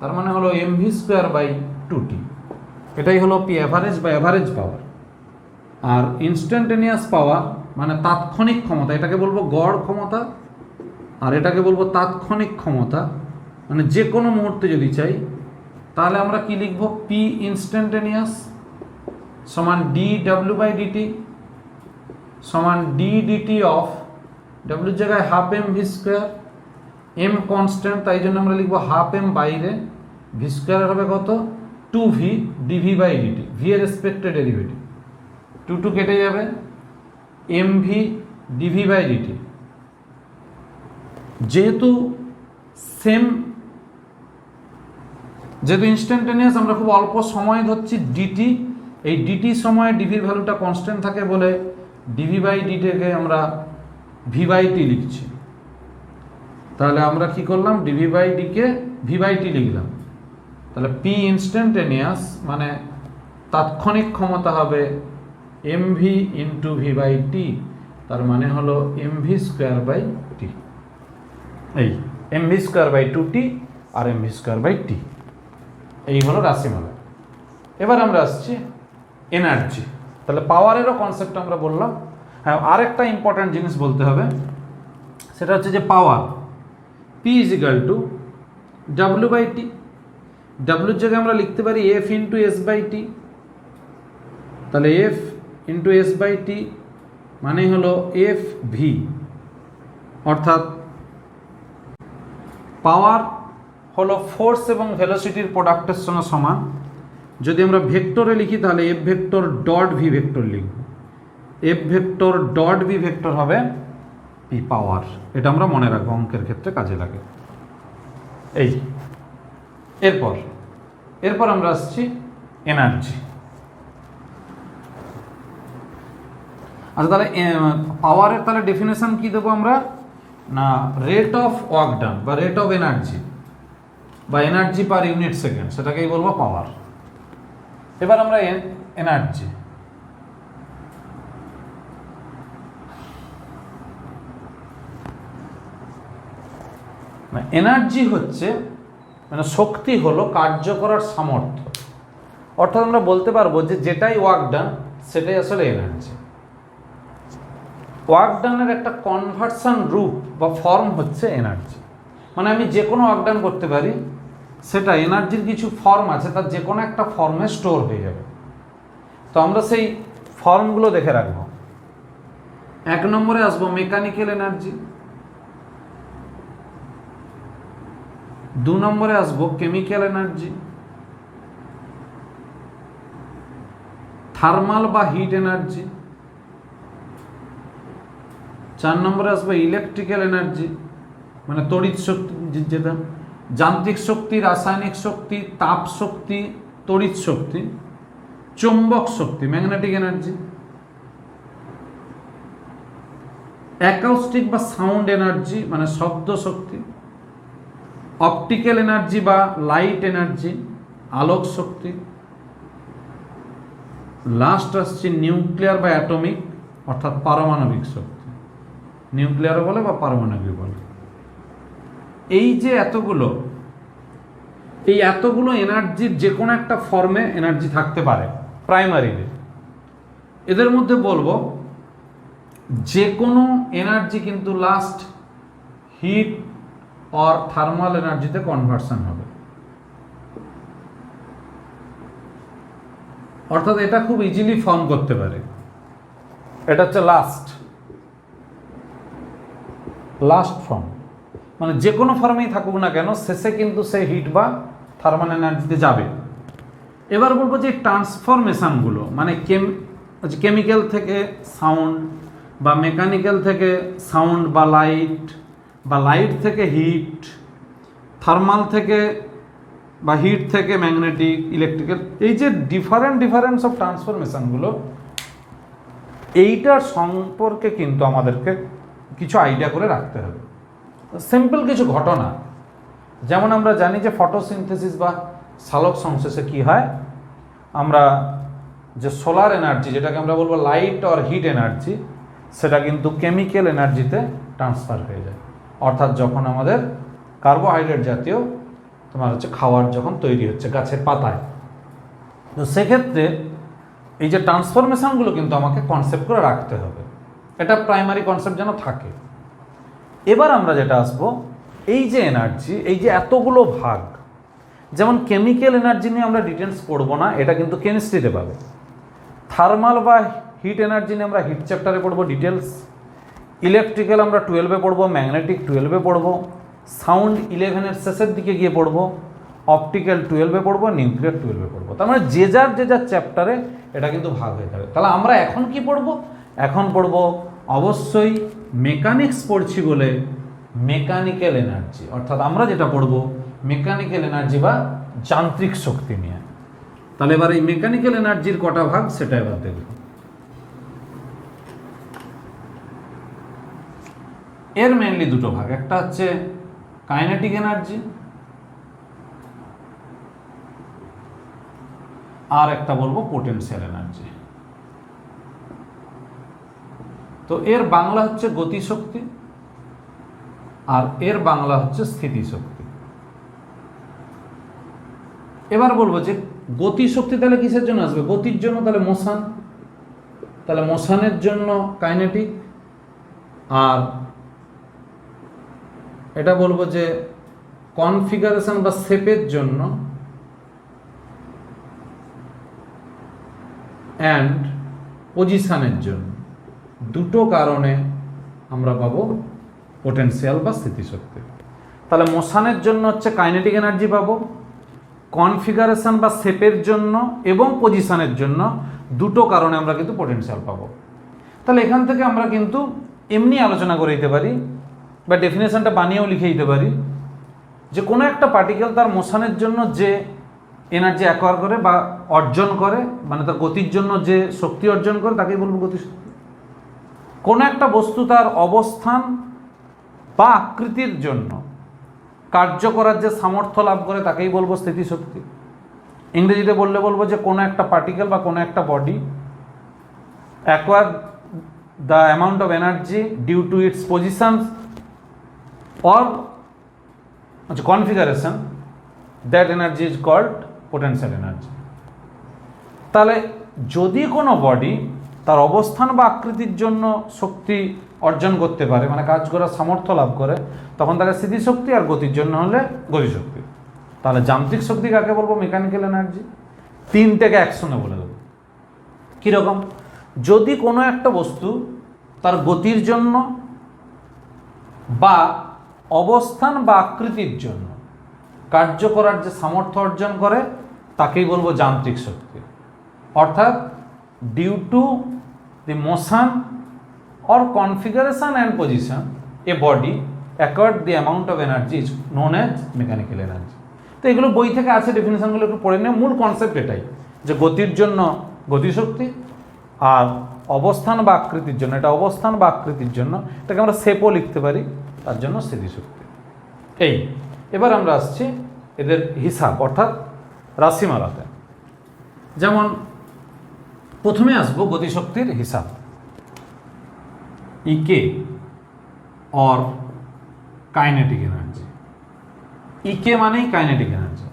তার মানে হলো mv²/2t। এটাই হলো পি অ্যাভারেজ বা অ্যাভারেজ পাওয়ার। আর ইনস্ট্যান্টেনিয়াস পাওয়ার মানে তাৎক্ষণিক ক্ষমতা, এটাকে বলবো গড় ক্ষমতা আর এটাকে বলবো তাৎক্ষণিক ক্ষমতা। মানে যে কোনো মুহূর্তে যদি চাই তাহলে আমরা কি লিখব? পি ইনস্ট্যান্টেনিয়াস সমান dW/dt সমান ddt অফ W জায়গায় 12 mv², m কনস্ট্যান্ট তাই জন্য আমরা লিখবো 12m বাইরে, v² হবে কত? 2v dV/dt, v এর রেসপেক্টে ডেরিভেটিভ 2 কেটে যাবে, mv dV/dt। যেহেতু ইনস্ট্যান্টেনিয়াস আমরা খুব অল্প সময় ধরছি ডিটি, এই ডিটি সময়ে ডিভির ভ্যালুটা কনস্ট্যান্ট থাকে বলে dV/dt-কে আমরা v/t লিখছি। তাহলে আমরা কি করলাম? dV/d-কে v/t লিখলাম। তাহলে পি ইনস্ট্যান্টেনিয়াস মানে তাৎক্ষণিক ক্ষমতা হবে mv ইন্টু v/t, তার মানে হলো mv²/t। এই mv²/2t আর mv²/t, এই হলো রাশিমালা। এবার আমরা আসছি এনার্জি। তাহলে পাওয়ারেরও কনসেপ্ট আমরা বললাম। হ্যাঁ, আরেকটা ইম্পর্ট্যান্ট জিনিস বলতে হবে, সেটা হচ্ছে যে পাওয়ার P = W/T। W জায়গায় আমরা লিখতে পারি F × S/T। তাহলে F × S/T মানে হলো FV, অর্থাৎ পাওয়ার হলো ফোর্স এবং ভেলোসিটির প্রোডাক্টের সঙ্গে সমান। যদি আমরা ভেক্টরে লিখি তাহলে F⁻.V ভেক্টর লিখব, F⁻.V ভেক্টর হবে পি পাওয়ার। এটা আমরা মনে রাখবো, অঙ্কের ক্ষেত্রে কাজে লাগে। এই এরপর আমরা আসছি এনার্জি। আচ্ছা, তাহলে পাওয়ারের তাহলে ডেফিনেশন কি দেবো আমরা? না, রেট অফ ওয়ার্ক ডান বা রেট অফ এনার্জি বা এনার্জি পার ইউনিট সেকেন্ড, সেটাকেই বলবো পাওয়ার। এবার আমরা এনার্জি, এনার্জি হচ্ছে মানে শক্তি হলো কার্য করার সামর্থ্য। অর্থাৎ আমরা বলতে পারবো যে যেটাই ওয়ার্ক ডান সেটাই আসলে এনার্জি। ওয়ার্ক ডানের একটা কনভার্সন রূপ বা ফর্ম হচ্ছে এনার্জি। মানে আমি যে কোনো ওয়ার্ক ডান করতে পারি, সেটা এনার্জির কিছু ফর্ম আছে, তার যে কোনো একটা ফর্মে স্টোর হয়ে যাবে। তো আমরা সেই ফর্মগুলো দেখে রাখবো। 1 নম্বরে আসবো মেকানিক্যাল এনার্জি, 2 নম্বরে আসবো কেমিক্যাল এনার্জি, থার্মাল বা হিট এনার্জি, 4 নম্বরে আসবে ইলেকট্রিক্যাল এনার্জি মানে তড়িৎ শক্তি, যেটা যান্ত্রিক শক্তি, রাসায়নিক শক্তি, তাপ শক্তি, তড়িৎ শক্তি, চৌম্বক শক্তি ম্যাগনেটিক এনার্জি, অ্যাকাউস্টিক বা সাউন্ড এনার্জি মানে শব্দ শক্তি, অপটিক্যাল এনার্জি বা লাইট এনার্জি আলোক শক্তি, লাস্ট আসছে নিউক্লিয়ার বা অ্যাটমিক, অর্থাৎ পারমাণবিক শক্তি, নিউক্লিয়ারও বলে বা পারমাণবিক বলে। এই যে এতগুলো এনার্জির যে কোনো একটা ফর্মে এনার্জি থাকতে পারে প্রাইমারিলি। এদের মধ্যে বলবো যে কোনো এনার্জি কিন্তু লাস্ট হিট অর থার্মাল এনার্জিতে কনভার্সন হবে, অর্থাৎ এটা খুব ইজিলি ফর্ম করতে পারে। এটা হচ্ছে লাস্ট ফর্ম, মানে যে কোনো ফর্মেই থাকুক না কেন শেষে কিন্তু সে হিট বা থার্মাল এনার্জিতে যাবে। এবার বলবো যে ট্রান্সফরমেশনগুলো, মানে কেমিক্যাল থেকে সাউন্ড বা মেকানিক্যাল থেকে সাউন্ড বা লাইট থেকে হিট, থার্মাল থেকে বা হিট থেকে ম্যাগনেটিক, ইলেকট্রিক্যাল, এই যে ডিফারেন্স অফ ট্রান্সফরমেশনগুলো, এইটার সম্পর্কে কিন্তু আমাদেরকে কিছু আইডিয়া করে রাখতে হবে। সিম্পল কিছু ঘটনা, যেমন আমরা জানি যে ফটোসিনথেসিস বা সালোক সংশ্লেষে কি হয়, আমরা যে সোলার এনার্জি, যেটাকে আমরা বলবো লাইট অর হিট এনার্জি, সেটা কিন্তু কেমিক্যাল এনার্জিতে ট্রান্সফার হয়ে যায়। অর্থাৎ যখন আমাদের কার্বোহাইড্রেট জাতীয় তোমার হচ্ছে খাবার যখন তৈরি হচ্ছে গাছের পাতায়, তো সেক্ষেত্রে এই যে ট্রান্সফরমেশনগুলো কিন্তু আমাকে কনসেপ্ট করে রাখতে হবে, এটা প্রাইমারি কনসেপ্ট যেন থাকে। এবার আমরা যেটা আসবো, এই যে এনার্জি, এই যে এতগুলো ভাগ, যেমন কেমিক্যাল এনার্জি নিয়ে আমরা ডিটেলস পড়বো না, এটা কিন্তু কেমিস্ট্রিতে পাবে। থার্মাল বা হিট এনার্জি নিয়ে আমরা হিট চ্যাপ্টারে পড়বো ডিটেলস। ইলেকট্রিক্যাল আমরা 12-এ পড়বো, ম্যাগনেটিক 12-এ পড়বো, সাউন্ড 11-এর শেষের দিকে গিয়ে পড়বো, অপটিক্যাল 12-এ পড়বো, নিউক্লিয়ার 12-এ পড়বো। তার মানে যে যার চ্যাপ্টারে এটা কিন্তু ভাগ হয়ে যাবে। তাহলে আমরা এখন কি পড়বো? এখন পড়বো অবশ্যই মেকানিক্স পড়ছি বলে মেকানিক্যাল এনার্জি, অর্থাৎ আমরা যেটা পড়বো মেকানিক্যাল এনার্জি বা যান্ত্রিক শক্তি নিয়ে। তাহলে এবার এই মেকানিক্যাল এনার্জির কটা ভাগ সেটা এবার দেখব। এর মেইনলি দুটো ভাগ, একটা হচ্ছে কাইনেটিক এনার্জি আর একটা বলবো পোটেনশিয়াল এনার্জি। তো এর বাংলা হচ্ছে গতিশক্তি আর এর বাংলা হচ্ছে স্থিতিশক্তি। এবার বলবো যে গতিশক্তি তাহলে কিসের জন্য আসবে? গতির জন্য, তাহলে মোশন, তাহলে মোশনের জন্য কাইনেটিক। আর এটা বলবো যে কনফিগারেশন বা শেপের জন্য অ্যান্ড পজিশনের জন্য, দুটো কারণে আমরা পাবো পোটেনশিয়াল বা স্থিতিশক্তি। তাহলে মোশনের জন্য হচ্ছে কাইনেটিক এনার্জি পাবো, কনফিগারেশন বা শেপের জন্য এবং পজিশনের জন্য দুটো কারণে আমরা কিন্তু পোটেনশিয়াল পাবো। তাহলে এখান থেকে আমরা কিন্তু এমনি আলোচনা করে দিতে পারি বা ডেফিনেশনটা বানিয়েও লিখে দিতে পারি যে কোনো একটা পার্টিকেল তার মোশনের জন্য যে এনার্জি অ্যাকোয়ার করে বা অর্জন করে, মানে তার গতির জন্য যে শক্তি অর্জন করে তাকেই বলবো গতিশক্তি। কোনো একটা বস্তু তার অবস্থান বা আকৃতির জন্য কার্য করার যে সামর্থ্য লাভ করে তাকেই বলবো স্থিতিশক্তি। ইংরেজিতে বলবো যে কোনো একটা পার্টিকেল বা কোনো একটা body acquire the amount of energy due to its position or configuration, that energy is called potential energy. তাহলে যদি কোনো বডি তার অবস্থান বা আকৃতির জন্য শক্তি অর্জন করতে পারে, মানে কাজ করার সামর্থ্য লাভ করে, তখন তাকে স্থিতিশক্তি, আর গতির জন্য হলে গতিশক্তি। তাহলে যান্ত্রিক শক্তি কাকে বলবো? Mechanical energy. তিনটেকে একসঙ্গে বলে দেবো। কীরকম? যদি কোনো একটা বস্তু তার গতির জন্য বা অবস্থান বা আকৃতির জন্য কার্য করার যে সামর্থ্য অর্জন করে তাকেই বলবো যান্ত্রিক শক্তি। অর্থাৎ due to the motion or configuration and position a body acquired the amount of energy is known as mechanical energy. তো এগুলো বই থেকে আছে, ডেফিনেশনগুলো একটু পড়ে নিয়ে। মূল কনসেপ্ট এটাই যে গতির জন্য গতিশক্তি আর অবস্থান বা আকৃতির জন্য, এটা অবস্থান বা আকৃতির জন্য, এটাকে আমরা শেপও লিখতে পারি, তার জন্য স্থিতিশক্তি। এই এবার আমরা আসছি এদের হিসাব, অর্থাৎ রাশিমালাতে। যেমন প্রথমে আসবো গতিশক্তির হিসাব, ইকে অর কাইনেটিক এনার্জি। ইকে মানেই কাইনেটিক এনার্জি।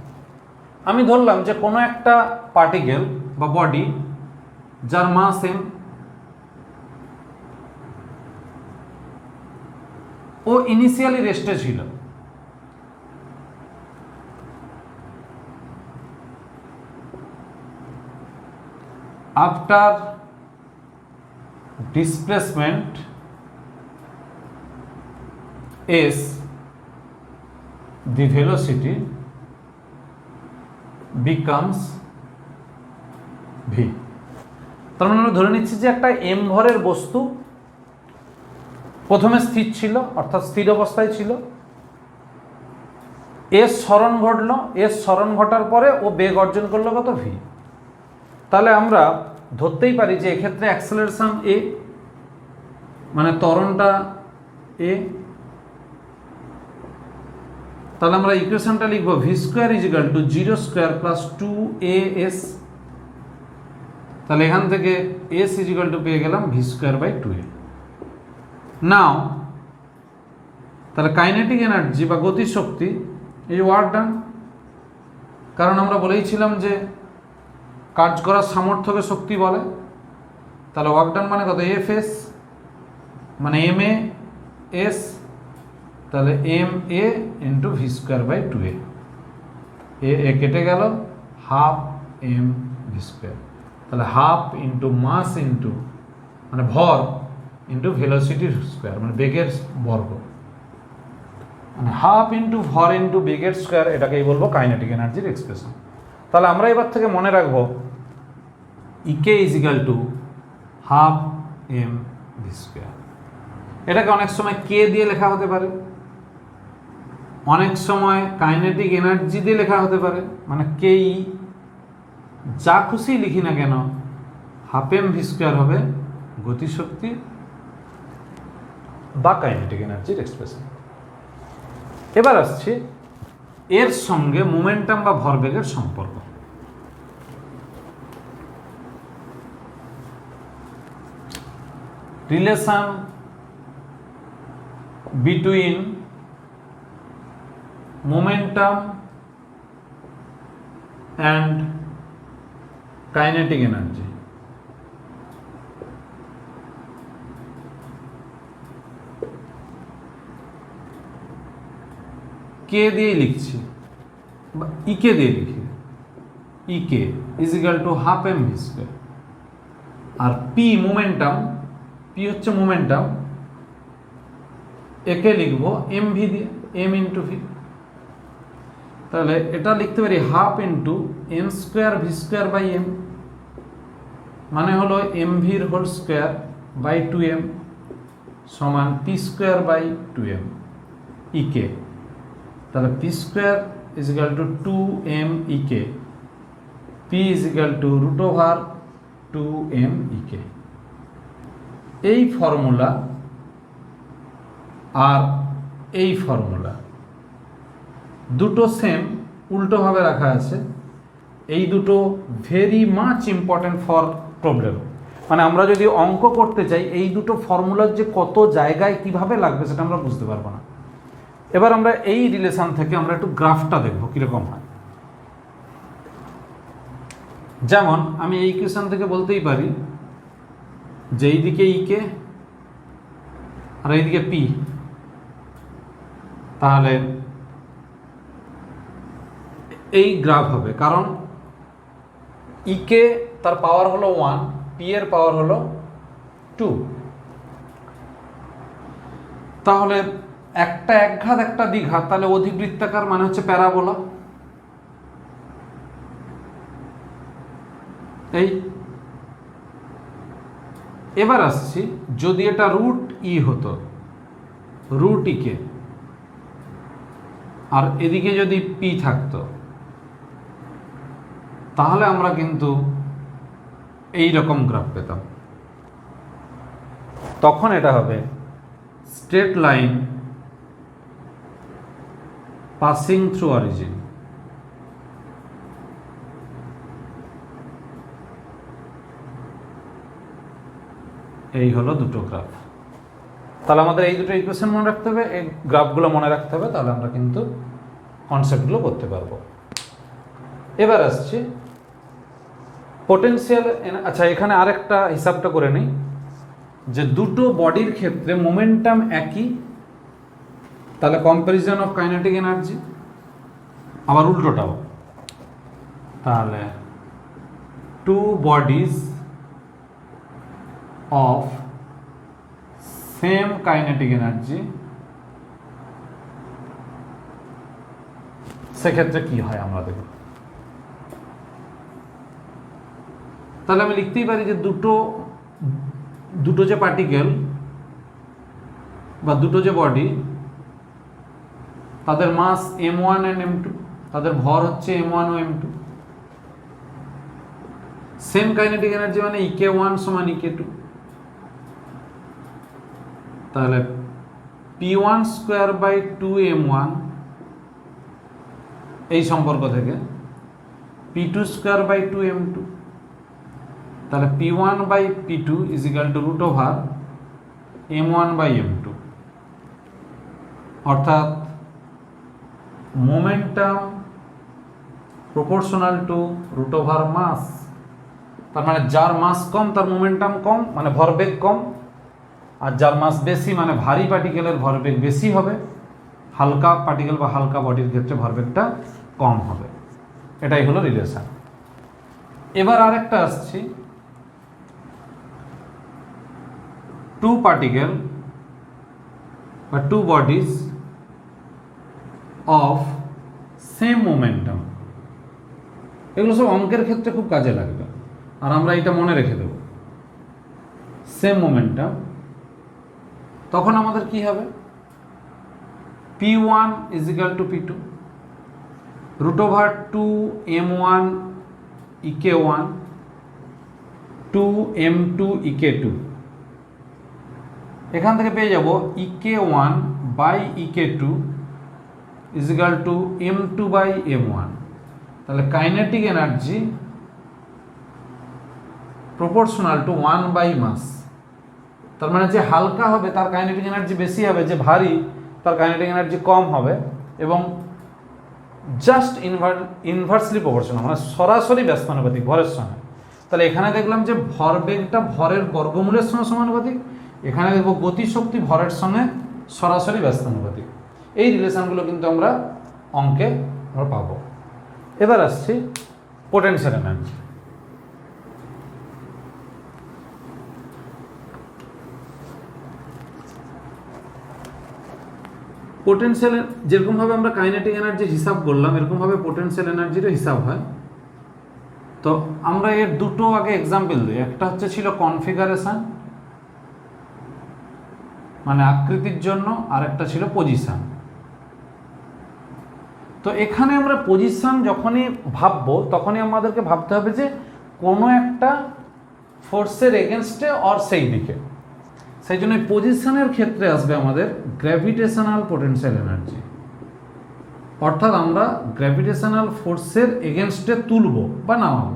আমি ধরলাম যে কোনো একটা পার্টিকেল বা বডি যার মাস m, ও ইনিশিয়ালি রেস্টে ছিল, after displacement s the velocity becomes v। তার মানে আমরা ধরে নিচ্ছি যে একটা m ভরের বস্তু প্রথমে স্থির ছিল, অর্থাৎ স্থির অবস্থায় ছিল, এস সরণ ঘটলো, এস সরণ ঘটার পরে ও বেগ অর্জন করলো কত, ভি। তাহলে আমরা ধরতেই পারি যে এক্ষেত্রে অ্যাক্সেলারেশন এ, মানে ত্বরণটা এ। তাহলে আমরা ইকুয়েশনটা লিখবো V square is equal two 0² plus 2as। তাহলে এখান থেকে এস ইজ ইকুয়াল টু পেয়ে গেলাম v²/2a। নাও তাহলে কাইনেটিক এনার্জি বা গতিশক্তি এই ওয়ার্ক ডান, কারণ আমরা বলেইছিলাম যে কাজ করার সামর্থ্যকে শক্তি বলে। তাহলে ওয়ার্ক ডান মানে কত, এফ এস মানে এম এ এস, তাহলে এম এ ইন্টু v²/2a। এ কেটে গেল, হাফ এম v²। তাহলে হাফ ইন্টু মাস ইন্টু মানে ভর ইন্টু ভেলোসিটির স্কোয়ার মানে বেগের বর্গ, মানে হাফ ইন্টু ভর ইন্টু বেগের স্কোয়ার, এটাকেই বলবো কাইনেটিক এনার্জির এক্সপ্রেশন। তাহলে আমরা এবার থেকে মনে রাখবো EK is equal to half M v²। এটাকে অনেক সময় কে দিয়ে লেখা হতে পারে, অনেক সময় কাইনেটিক এনার্জি দিয়ে লেখা হতে পারে, মানে কেই, যা খুশি লিখি না কেন হাফ এম v² হবে গতিশক্তি বা কাইনেটিক এনার্জির এক্সপ্রেশন। এবার আসছে এর সঙ্গে মোমেন্টাম বা ভরবেগের সম্পর্ক। Relation between momentum and kinetic energy। কে দিয়ে লিখছি বা ইকে দিয়ে লিখি, EK is equal to half M v²। আর পি মোমেন্টাম, পি হচ্ছে মোমেন্টাম, একে লিখবো এম ভি দিয়ে, এম ইন্টু ভি। তাহলে এটা লিখতে পারি হাফ ইন্টু m² v²/m, মানে হলো এম ভির হোল স্কোয়ার বাই 2m সমান p²/2m ইকে। তাহলে p² is equal two 2m E K, p is equal two √2m ইকে। এই ফর্মুলা আর এই ফর্মুলা দুটো সেম, উল্টোভাবে রাখা আছে। এই দুটো very much important for problem, মানে আমরা যদি অঙ্ক করতে চাই এই দুটো ফর্মুলার যে কত জায়গায় কিভাবে লাগবে সেটা আমরা বুঝতে পারবো না। এবার আমরা এই রিলেশন থেকে আমরা একটু গ্রাফটা দেখব কীরকম হয়। যেমন আমি এই ইকুয়েশন থেকে বলতেই পারি যে এইদিকে ইকে আর এইদিকে পি, তাহলে এই গ্রাফ হবে, কারণ ইকে তার পাওয়ার হলো 1, পি এর পাওয়ার হলো 2। তাহলে একটা একঘাত একটা দ্বিঘাত, তাহলে অধিবৃত্তাকার মানে হচ্ছে প্যারাবোলা। এই এবার আসছি, যদি এটা রুট ই হতো, রুট ইকে, আর এদিকে যদি পি থাকতো, তাহলে আমরা কিন্তু এই রকম গ্রাফ পেতাম। তখন এটা হবে straight line passing through origin. এই হলো দুটো গ্রাফ। তাহলে আমাদের এই দুটো ইকুয়েশন মনে রাখতে হবে, এই গ্রাফগুলো মনে রাখতে হবে, তাহলে আমরা কিন্তু কনসেপ্টগুলো করতে পারবো। এবার আসছি পোটেনশিয়াল। আচ্ছা, এখানে আরেকটা হিসাবটা করে নিই যে দুটো বডির ক্ষেত্রে মোমেন্টাম একই, তাহলে কম্প্যারিজন অফ কাইনেটিক এনার্জি। আবার উল্টোটাও, তাহলে two bodies of same kinetic energy, সেক্ষেত্রে কি হয় আমরা দেখব। তাহলে আমি লিখতেই পারি যে দুটো যে পার্টিকেল বা দুটো যে বডি, তাদের মাস m1 and m2, তাদের ভর হচ্ছে m1 ও m2। সেম কাইনেটিক এনার্জি মানে ek1 সমান ek2। তাহলে p1 স্কোয়ার বাই 2m1 এই সম্পর্ক থেকে p2 স্কোয়ার বাই 2m2, তাহলে p1 by p2 is equal to root over m1 by m2। অর্থাৎ momentum proportional to root over mass. তার মানে যার মাস কম তার মোমেন্টাম কম, মানে ভরবেগ কম, আর যার মাস বেশি মানে ভারী পার্টিকেলের ভরবেগ বেশি হবে, হালকা পার্টিকেল বা হালকা বডির ক্ষেত্রে ভরবেগটা কম হবে। এটাই হলো রিলেশন। এবার আরেকটা আসছি, টু পার্টিকেল বা two bodies of same momentum. এগুলো সব অঙ্কের ক্ষেত্রে খুব কাজে লাগবে, আর আমরা এটা মনে রেখে দেব। সেম মোমেন্টাম, তখন আমাদের কি হবে, p1 is equal to p2 root over 2m1 ek1 2m2 ek2। এখান থেকে পেয়ে যাব ek1 by ek2 is equal to m2 by m1। তাহলে kinetic energy proportional to 1 by mass. তার মানে যে হালকা হবে তার কাইনেটিক এনার্জি বেশি হবে, যে ভারী তার কাইনেটিক এনার্জি কম হবে, এবং জাস্ট ইনভার্সলি প্রপোর্শনাল, মানে সরাসরি ব্যস্তানুপাতিক ভরের সঙ্গে। তাহলে এখানে দেখলাম যে ভরবেগটা ভরের বর্গমূলের সঙ্গে সমানুপাতিক, এখানে দেখব গতিশক্তি ভরের সঙ্গে সরাসরি ব্যস্তানুপাতিক। এই রিলেশনগুলো কিন্তু আমরা অঙ্কে আমরা পাবো। এবার আসছি পোটেনশিয়াল এনার্জি। পোটেনশিয়াল যেরকমভাবে আমরা কাইনেটিক এনার্জির হিসাব করলাম, এরকমভাবে পোটেনশিয়াল এনার্জিরও হিসাব হয়। তো আমরা এর দুটো আগে এক্সাম্পল দিই। একটা হচ্ছে ছিল কনফিগারেশন, মানে আকৃতির জন্য, আর একটা ছিল পজিশন। তো এখানে আমরা পজিশন যখনই ভাববো তখনই আমাদেরকে ভাবতে হবে যে কোনো একটা ফোর্সের এগেনস্টে অর সেই দিকে। সেই জন্য পজিশনের ক্ষেত্রে আসবে আমাদের গ্র্যাভিটেশনাল পোটেনশিয়াল এনার্জি। অর্থাৎ আমরা গ্র্যাভিটেশনাল ফোর্সের এগেনস্টে তুলব বা নামাবো।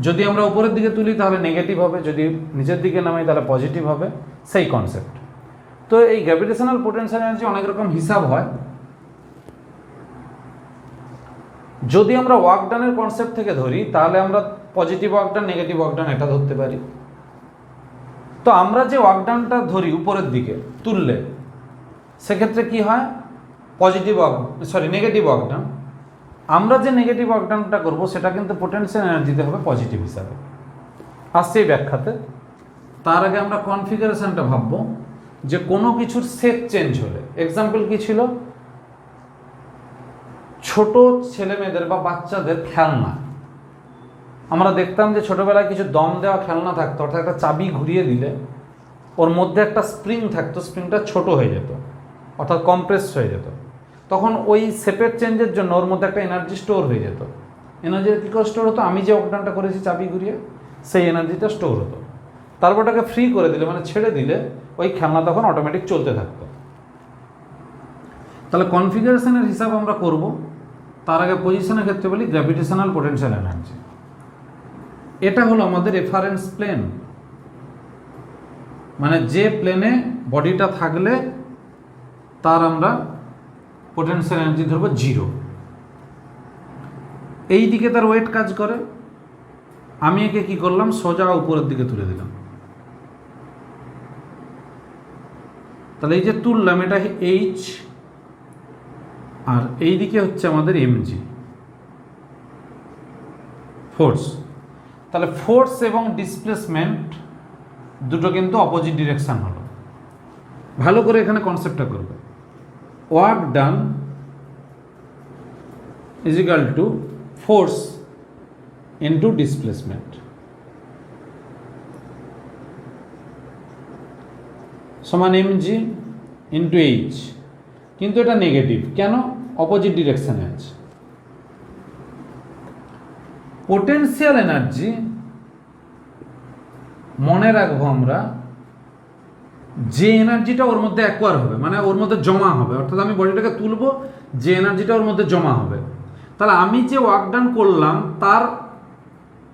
যদি আমরা উপরের দিকে তুলি তাহলে নেগেটিভ হবে, যদি নিচের দিকে নামাই তাহলে পজিটিভ হবে, সেই কনসেপ্ট। তো এই গ্র্যাভিটেশনাল পোটেনশিয়াল এনার্জি অনেক রকম হিসাব হয়। যদি আমরা ওয়ার্ক ডানের কনসেপ্ট থেকে ধরি তাহলে আমরা positive work done, negative work done এটা ধরতে পারি। তো আমরা যে ওয়ার্ক ডানটা ধরি উপরের দিকে তুললে সেক্ষেত্রে কি হয়, নেগেটিভ ওয়ার্ক ডান। আমরা যে নেগেটিভ ওয়ার্ক ডানটা করবো সেটা কিন্তু পোটেনশিয়াল এনার্জিতে হবে পজিটিভ হিসাবে। আসছে এই ব্যাখ্যাতে। তার আগে আমরা কনফিগারেশনটা ভাববো, যে কোনো কিছুর শেপ চেঞ্জ হলে, এক্সাম্পল কি ছিল, ছোট ছেলে মেয়েদের বা বাচ্চাদের খেলনা। আমরা দেখতাম যে ছোটবেলায় কিছু দম দেওয়া খেলনা থাকতো, অর্থাৎ একটা চাবি ঘুরিয়ে দিলে ওর মধ্যে একটা স্প্রিং থাকতো, স্প্রিংটা ছোট হয়ে যেত, অর্থাৎ কম্প্রেস হয়ে যেত। তখন ওই শেপের চেঞ্জের জন্য ওর মধ্যে একটা এনার্জি স্টোর হয়ে যেত। এনার্জিটা কী করে স্টোর হতো, আমি যে অবদানটা করেছি চাবি ঘুরিয়ে, সেই এনার্জিটা স্টোর হতো। তারপর ওটাকে ফ্রি করে দিলে, মানে ছেড়ে দিলে, ওই খেলনা তখন অটোমেটিক চলতে থাকতো। তাহলে কনফিগারেশনের হিসাব আমরা করব। তার আগে পজিশনের ক্ষেত্রে বলি গ্র্যাভিটেশনাল পোটেনশিয়াল এনার্জি। এটা হলো আমাদের রেফারেন্স প্লেন, মানে যে প্লেনে বডিটা থাকলে তার আমরা পোটেনশিয়াল এনার্জি ধরবো 0। এই দিকে তার ওয়েট কাজ করে, আমি একে কি করলাম, সোজা উপরের দিকে তুলে দিলাম। তাহলে এই যে তুললাম, এটা এইচ, আর এই দিকে হচ্ছে আমাদের এমজি ফোর্স। তাহলে ফোর্স এবং ডিসপ্লেসমেন্ট দুটো কিন্তু অপোজিট ডিরেকশন হলো। ভালো করে এখানে কনসেপ্টটা করবে, work done is equal to force into displacement. সমান এমজি ইন্টু এইচ, কিন্তু এটা নেগেটিভ কেন, অপোজিট ডিরেকশনে আছে। পোটেনশিয়াল এনার্জি মনে রাখবো আমরা, যে এনার্জিটা ওর মধ্যে অ্যাকোয়ার হবে, মানে ওর মধ্যে জমা হবে, অর্থাৎ আমি বডিটাকে তুলবো, যে এনার্জিটা ওর মধ্যে জমা হবে, তাহলে আমি যে ওয়ার্ক ডান করলাম তার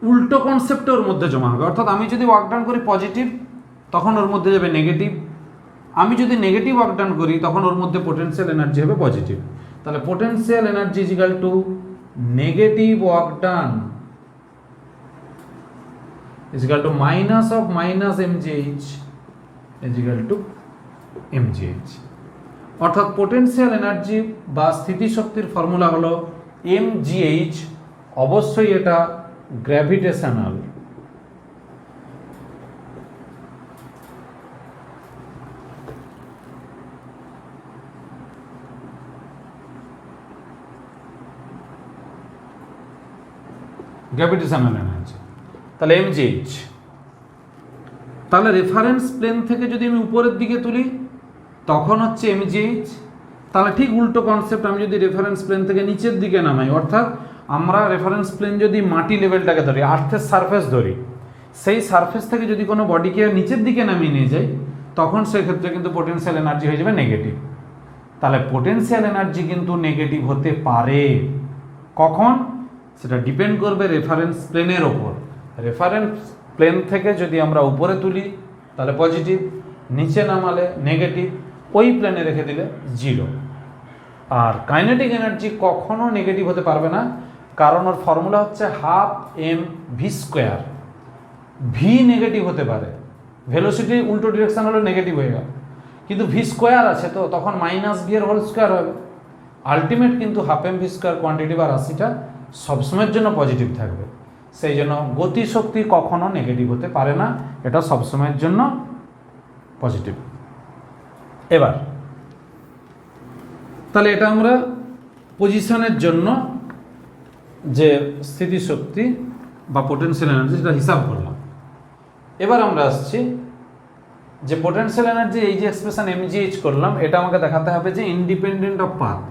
উল্টো কনসেপ্টে ওর মধ্যে জমা হবে। অর্থাৎ আমি যদি ওয়ার্ক ডান করি পজিটিভ, তখন ওর মধ্যে যাবে নেগেটিভ। আমি যদি নেগেটিভ ওয়ার্ক ডান করি, তখন ওর মধ্যে পোটেনশিয়াল এনার্জি হবে পজিটিভ। তাহলে potential energy is equal two negative work done is equal to minus of minus mgh is equal to mgh। অর্থাৎ পোটেনশিয়াল এনার্জি বা স্থিতিশক্তির ফর্মুলা হলো mgh। অবশ্যই এটা গ্র্যাভিটেশনাল। গ্র্যাভিটেশনাল এনার্জি, তাহলে mgh। তাহলে রেফারেন্স প্লেন থেকে যদি আমি উপরের দিকে তুলি তখন হচ্ছে mgh। তাহলে ঠিক উল্টো কনসেপ্ট, আমি যদি রেফারেন্স প্লেন থেকে নিচের দিকে নামাই, অর্থাৎ আমরা রেফারেন্স প্লেন যদি মাটি লেভেলটাকে ধরি, আর্থের সারফেস ধরি, সেই সারফেস থেকে যদি কোনো বডিকে নিচের দিকে নামিয়ে নিয়ে যাই, তখন সেক্ষেত্রে কিন্তু পোটেনশিয়াল এনার্জি হয়ে যাবে নেগেটিভ। তাহলে পোটেনশিয়াল এনার্জি কিন্তু নেগেটিভ হতে পারে। কখন? সেটা ডিপেন্ড করবে রেফারেন্স প্লেনের ওপর। রেফারেন্স প্লেন থেকে যদি আমরা উপরে তুলি তাহলে পজিটিভ, নিচে নামালে নেগেটিভ, ওই প্লেনে রেখে দিলে 0। আর কাইনেটিক এনার্জি কখনো নেগেটিভ হতে পারবে না, কারণ ওর ফর্মুলা হচ্ছে half M V square. V negative হতে পারে, ভেলোসিটি উল্টো ডিরেকশন হলে নেগেটিভ হয়ে গেল, কিন্তু ভি স্কোয়ার আছে তো তখন মাইনাস ভি এর হোল স্কোয়ার হবে। আলটিমেট কিন্তু half M V square quantity বা রাশিটা সবসময়ের জন্য পজিটিভ থাকবে। সেই জন্য গতিশক্তি কখনো নেগেটিভ হতে পারে না, এটা সবসময়ের জন্য পজিটিভ। এবার তাহলে এটা আমরা পজিশনের জন্য যে স্থিতিশক্তি বা পোটেনশিয়াল এনার্জি সেটা হিসাব করলাম। এবার আমরা আসছি যে পোটেনশিয়াল এনার্জি, এই যে এক্সপ্রেশন mgh করলাম, এটা আমাকে দেখাতে হবে যে independent of path.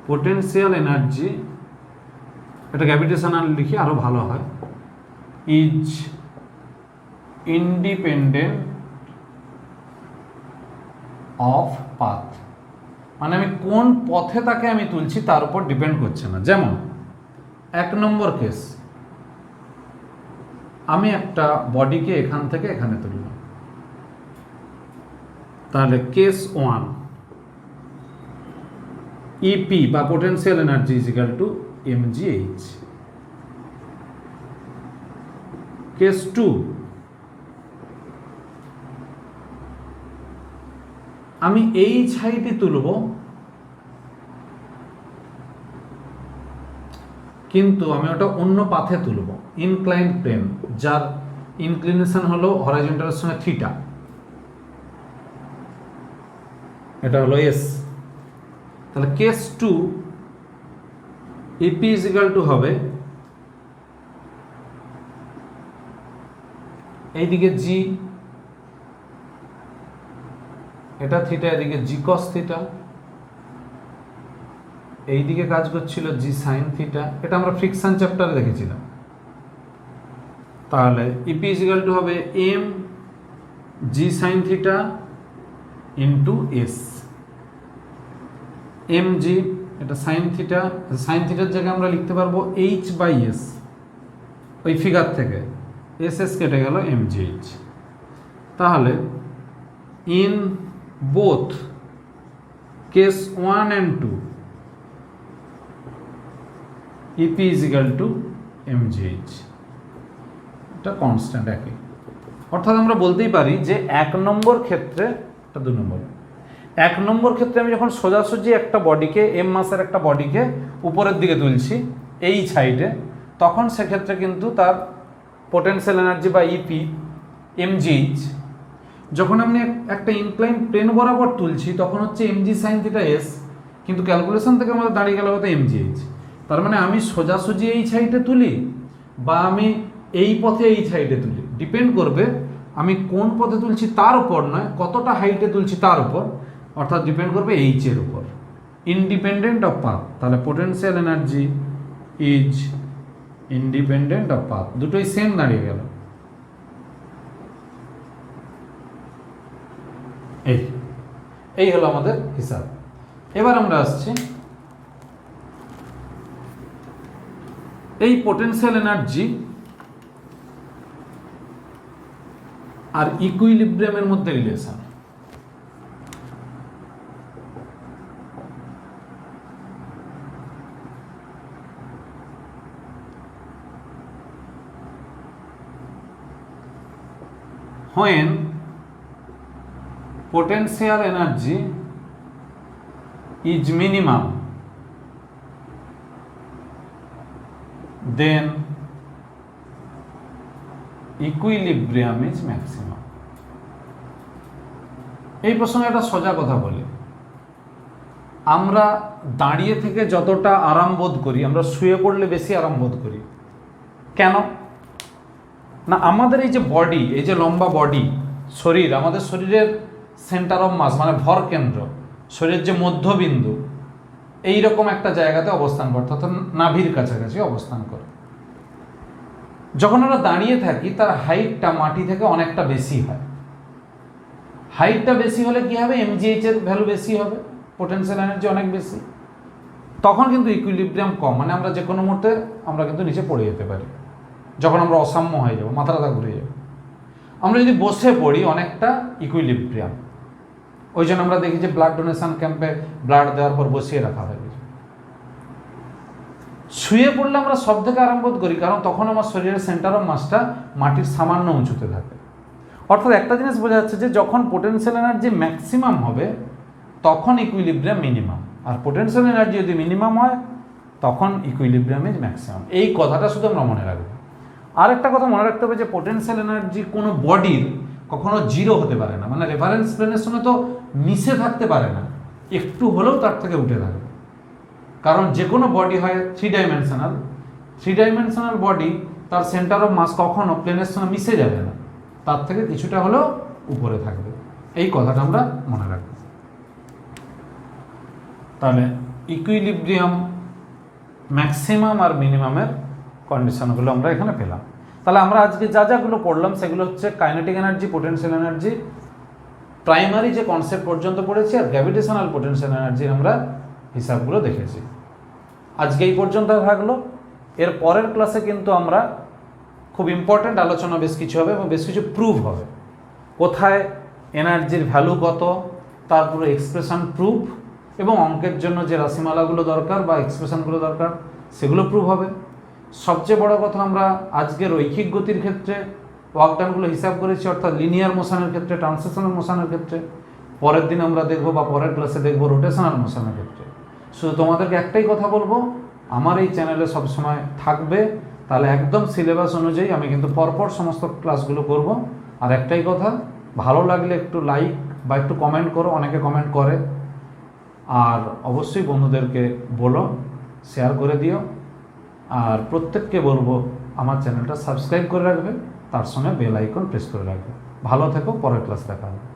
Potential energy, এটা গ্র্যাভিটেশনাল লিখি আরো ভালো হয়, ইজ ইন্ডিপেন্ডেন্ট অফ পাথ, মানে আমি কোন পথে তাকে আমি তুলছি তার উপর ডিপেন্ড করছে না। যেমন 1 নম্বর কেস, আমি একটা বডিকে এখান থেকে এখানে তুললাম, তাহলে কেস 1 ইপি বা potential energy is equal two mgh। Case 2 আমি এই হাইটে তুলব, কিন্তু আমি ওটা অন্য পাথে তুলব, ইনক্লাইন্ড প্লেন, যার ইনক্লিনেশন হলো হরাইজন্টালের সঙ্গে থিটা, এটা হলো এস। তাহলে case 2 EP is equal to হবে এইদিকে জি, এটা থিটা, এদিকে জি কস থিটা, এইদিকে কাজ করছিল জি সাইন থিটা। এটা আমরা ফ্রিকশন চ্যাপ্টারে দেখেছিলাম। তাহলে ইপি ইজ ইকুয়াল টু হবে M G sine theta into S. M G, এটা সাইন থিটা, সাইন থিটার জায়গায় আমরা লিখতে পারবো এইচ বাই এস, ওই ফিগার থেকে এস এস কেটে গেল mgh। তাহলে in both case 1 and 2 EP is equal to mgh, এটা কনস্ট্যান্ট একই। অর্থাৎ আমরা বলতেই পারি যে 1 নম্বর ক্ষেত্রে, এটা 2 নম্বর, 1 নম্বর ক্ষেত্রে আমি যখন সোজাসুজি একটা বডিকে এম মাসের একটা বডিকে উপরের দিকে তুলছি এই সাইডে, তখন সেক্ষেত্রে কিন্তু তার পোটেনশিয়াল এনার্জি বা ইপি mgh, যখন আমি একটা ইনক্লাইন প্লেন বরাবর তুলছি তখন হচ্ছে mg sin থিটা s, কিন্তু ক্যালকুলেশন থেকে আমাদের দাঁড়িয়ে গেল হয়তো mgh। তার মানে আমি সোজাসুজি এই সাইডে তুলি বা আমি এই পথে এই সাইডে তুলি, ডিপেন্ড করবে আমি কোন পথে তুলছি তার উপর নয়, কতটা হাইটে তুলছি তার উপর, অর্থাৎ ডিপেন্ড করবে এইচ এর উপর, ইন্ডিপেন্ডেন্ট অফ পাথ। তাহলে potential energy is independent of path, দুটোই সেম দাঁড়িয়ে গেল। এই হলো আমাদের হিসাব। এবার আমরা আসছি এই পোটেনশিয়াল এনার্জি আর ইকুইলিব্রিয়ামের মধ্যে relation. when potential energy is minimum, then equilibrium is maximum। এই প্রসঙ্গে একটা সোজা কথা বলি, আমরা দাঁড়িয়ে থেকে যতটা আরাম বোধ করি আমরা শুয়ে পড়লে বেশি আরাম বোধ করি। কেন না, আমাদের এই যে বডি, এই যে লম্বা বডি শরীর, আমাদের শরীরের সেন্টার অফ মাস মানে ভর কেন্দ্র, শরীরের যে মধ্যবিন্দু এইরকম একটা জায়গাতে অবস্থান করে, অর্থাৎ নাভির কাছাকাছি অবস্থান করে। যখন আমরা দাঁড়িয়ে থাকি তার হাইটটা মাটি থেকে অনেকটা বেশি হয়। হাইটটা বেশি হলে কি হবে, mgh এর ভ্যালু বেশি হবে, পোটেনশিয়াল এনার্জি অনেক বেশি। তখন কিন্তু ইকুইলিব্রিয়াম কম, মানে আমরা যে কোনো মুহূর্তে আমরা কিন্তু নিচে পড়ে যেতে পারি, যখন আমরা অসাম্য হয়ে যাবো, মাথাটা ঘুরে যাবে। আমরা যদি বসে পড়ি অনেকটা ইকুইলিব্রিয়াম। ওই জন্য আমরা দেখি যে ব্লাড ডোনেশন ক্যাম্পে ব্লাড দেওয়ার পর বসিয়ে রাখা হয়। শুয়ে পড়লে আমরা সব থেকে আরাম বোধ করি, কারণ তখন আমার শরীরের সেন্টার অফ মাসটা মাটির সামান্য উঁচুতে থাকে। অর্থাৎ একটা জিনিস বোঝা যাচ্ছে যে যখন পোটেনশিয়াল এনার্জি ম্যাক্সিমাম হবে তখন ইকুইলিব্রিয়াম মিনিমাম, আর পোটেনশিয়াল এনার্জি যদি মিনিমাম হয় তখন ইকুইলিব্রিয়াম ইজ ম্যাক্সিমাম। এই কথাটা শুধু আমরা মনে রাখবো। আর একটা কথা মনে রাখতে হবে যে পোটেনশিয়াল এনার্জি কোনো বডির কখনো জিরো হতে পারে না, মানে রেফারেন্স প্লেনের সঙ্গে তো মিশে থাকতে পারে না, একটু হলেও তার থেকে উঠে থাকবে। কারণ যে কোনো বডি হয় থ্রি ডাইমেনশনাল বডি, তার সেন্টার অফ মাস কখনো প্লেনের সঙ্গে মিশে যাবে না, তার থেকে কিছুটা হলেও উপরে থাকবে। এই কথাটা আমরা মনে রাখবো। তাহলে ইকুইলিব্রিয়াম, ম্যাক্সিমাম আর মিনিমামের কন্ডিশনগুলো আমরা এখানে পেলাম। তাহলে আমরা আজকে যাগুলো পড়লাম সেগুলো হচ্ছে kinetic energy, potential energy, primary যে কনসেপ্ট পর্যন্ত পড়েছি, আর গ্র্যাভিটেশনাল পোটেনশিয়াল এনার্জির আমরা হিসাবগুলো দেখেছি। আজকে এই পর্যন্ত থাকলো। এর পরের ক্লাসে কিন্তু আমরা খুব ইম্পর্ট্যান্ট আলোচনা বেশ কিছু হবে এবং বেশ কিছু প্রুফ হবে, কোথায় এনার্জির ভ্যালু কত, তারপরে এক্সপ্রেশন প্রুফ, এবং অঙ্কের জন্য যে রাশিমালাগুলো দরকার বা এক্সপ্রেশনগুলো দরকার সেগুলো প্রুফ হবে। সবচেয়ে বড় কথা, আমরা আজকে রৈখিক গতির ক্ষেত্রে ওয়ার্কডানগুলো হিসাব করেছি, অর্থাৎ লিনিয়ার মোশনের ক্ষেত্রে, ট্রান্সলেশনাল মোশনের ক্ষেত্রে। পরের দিন আমরা দেখবো বা পরের ক্লাসে দেখবো রোটেশনাল মোশনের ক্ষেত্রে। শুধু তোমাদেরকে একটাই কথা বলবো, আমার এই চ্যানেলে সবসময় থাকবে, তাহলে একদম সিলেবাস অনুযায়ী আমি কিন্তু পরপর সমস্ত ক্লাসগুলো করব। আর একটাই কথা, ভালো লাগলে একটু লাইক বা একটু কমেন্ট করো, অনেকে কমেন্ট করে। আর অবশ্যই বন্ধুদেরকে বলো, শেয়ার করে দিও। আর প্রত্যেককে বলবো আমার চ্যানেলটা সাবস্ক্রাইব করে রাখবে, তার সঙ্গে বেল আইকন প্রেস করে রাখবে। ভালো থেকো, পরের ক্লাস দেখা হবে।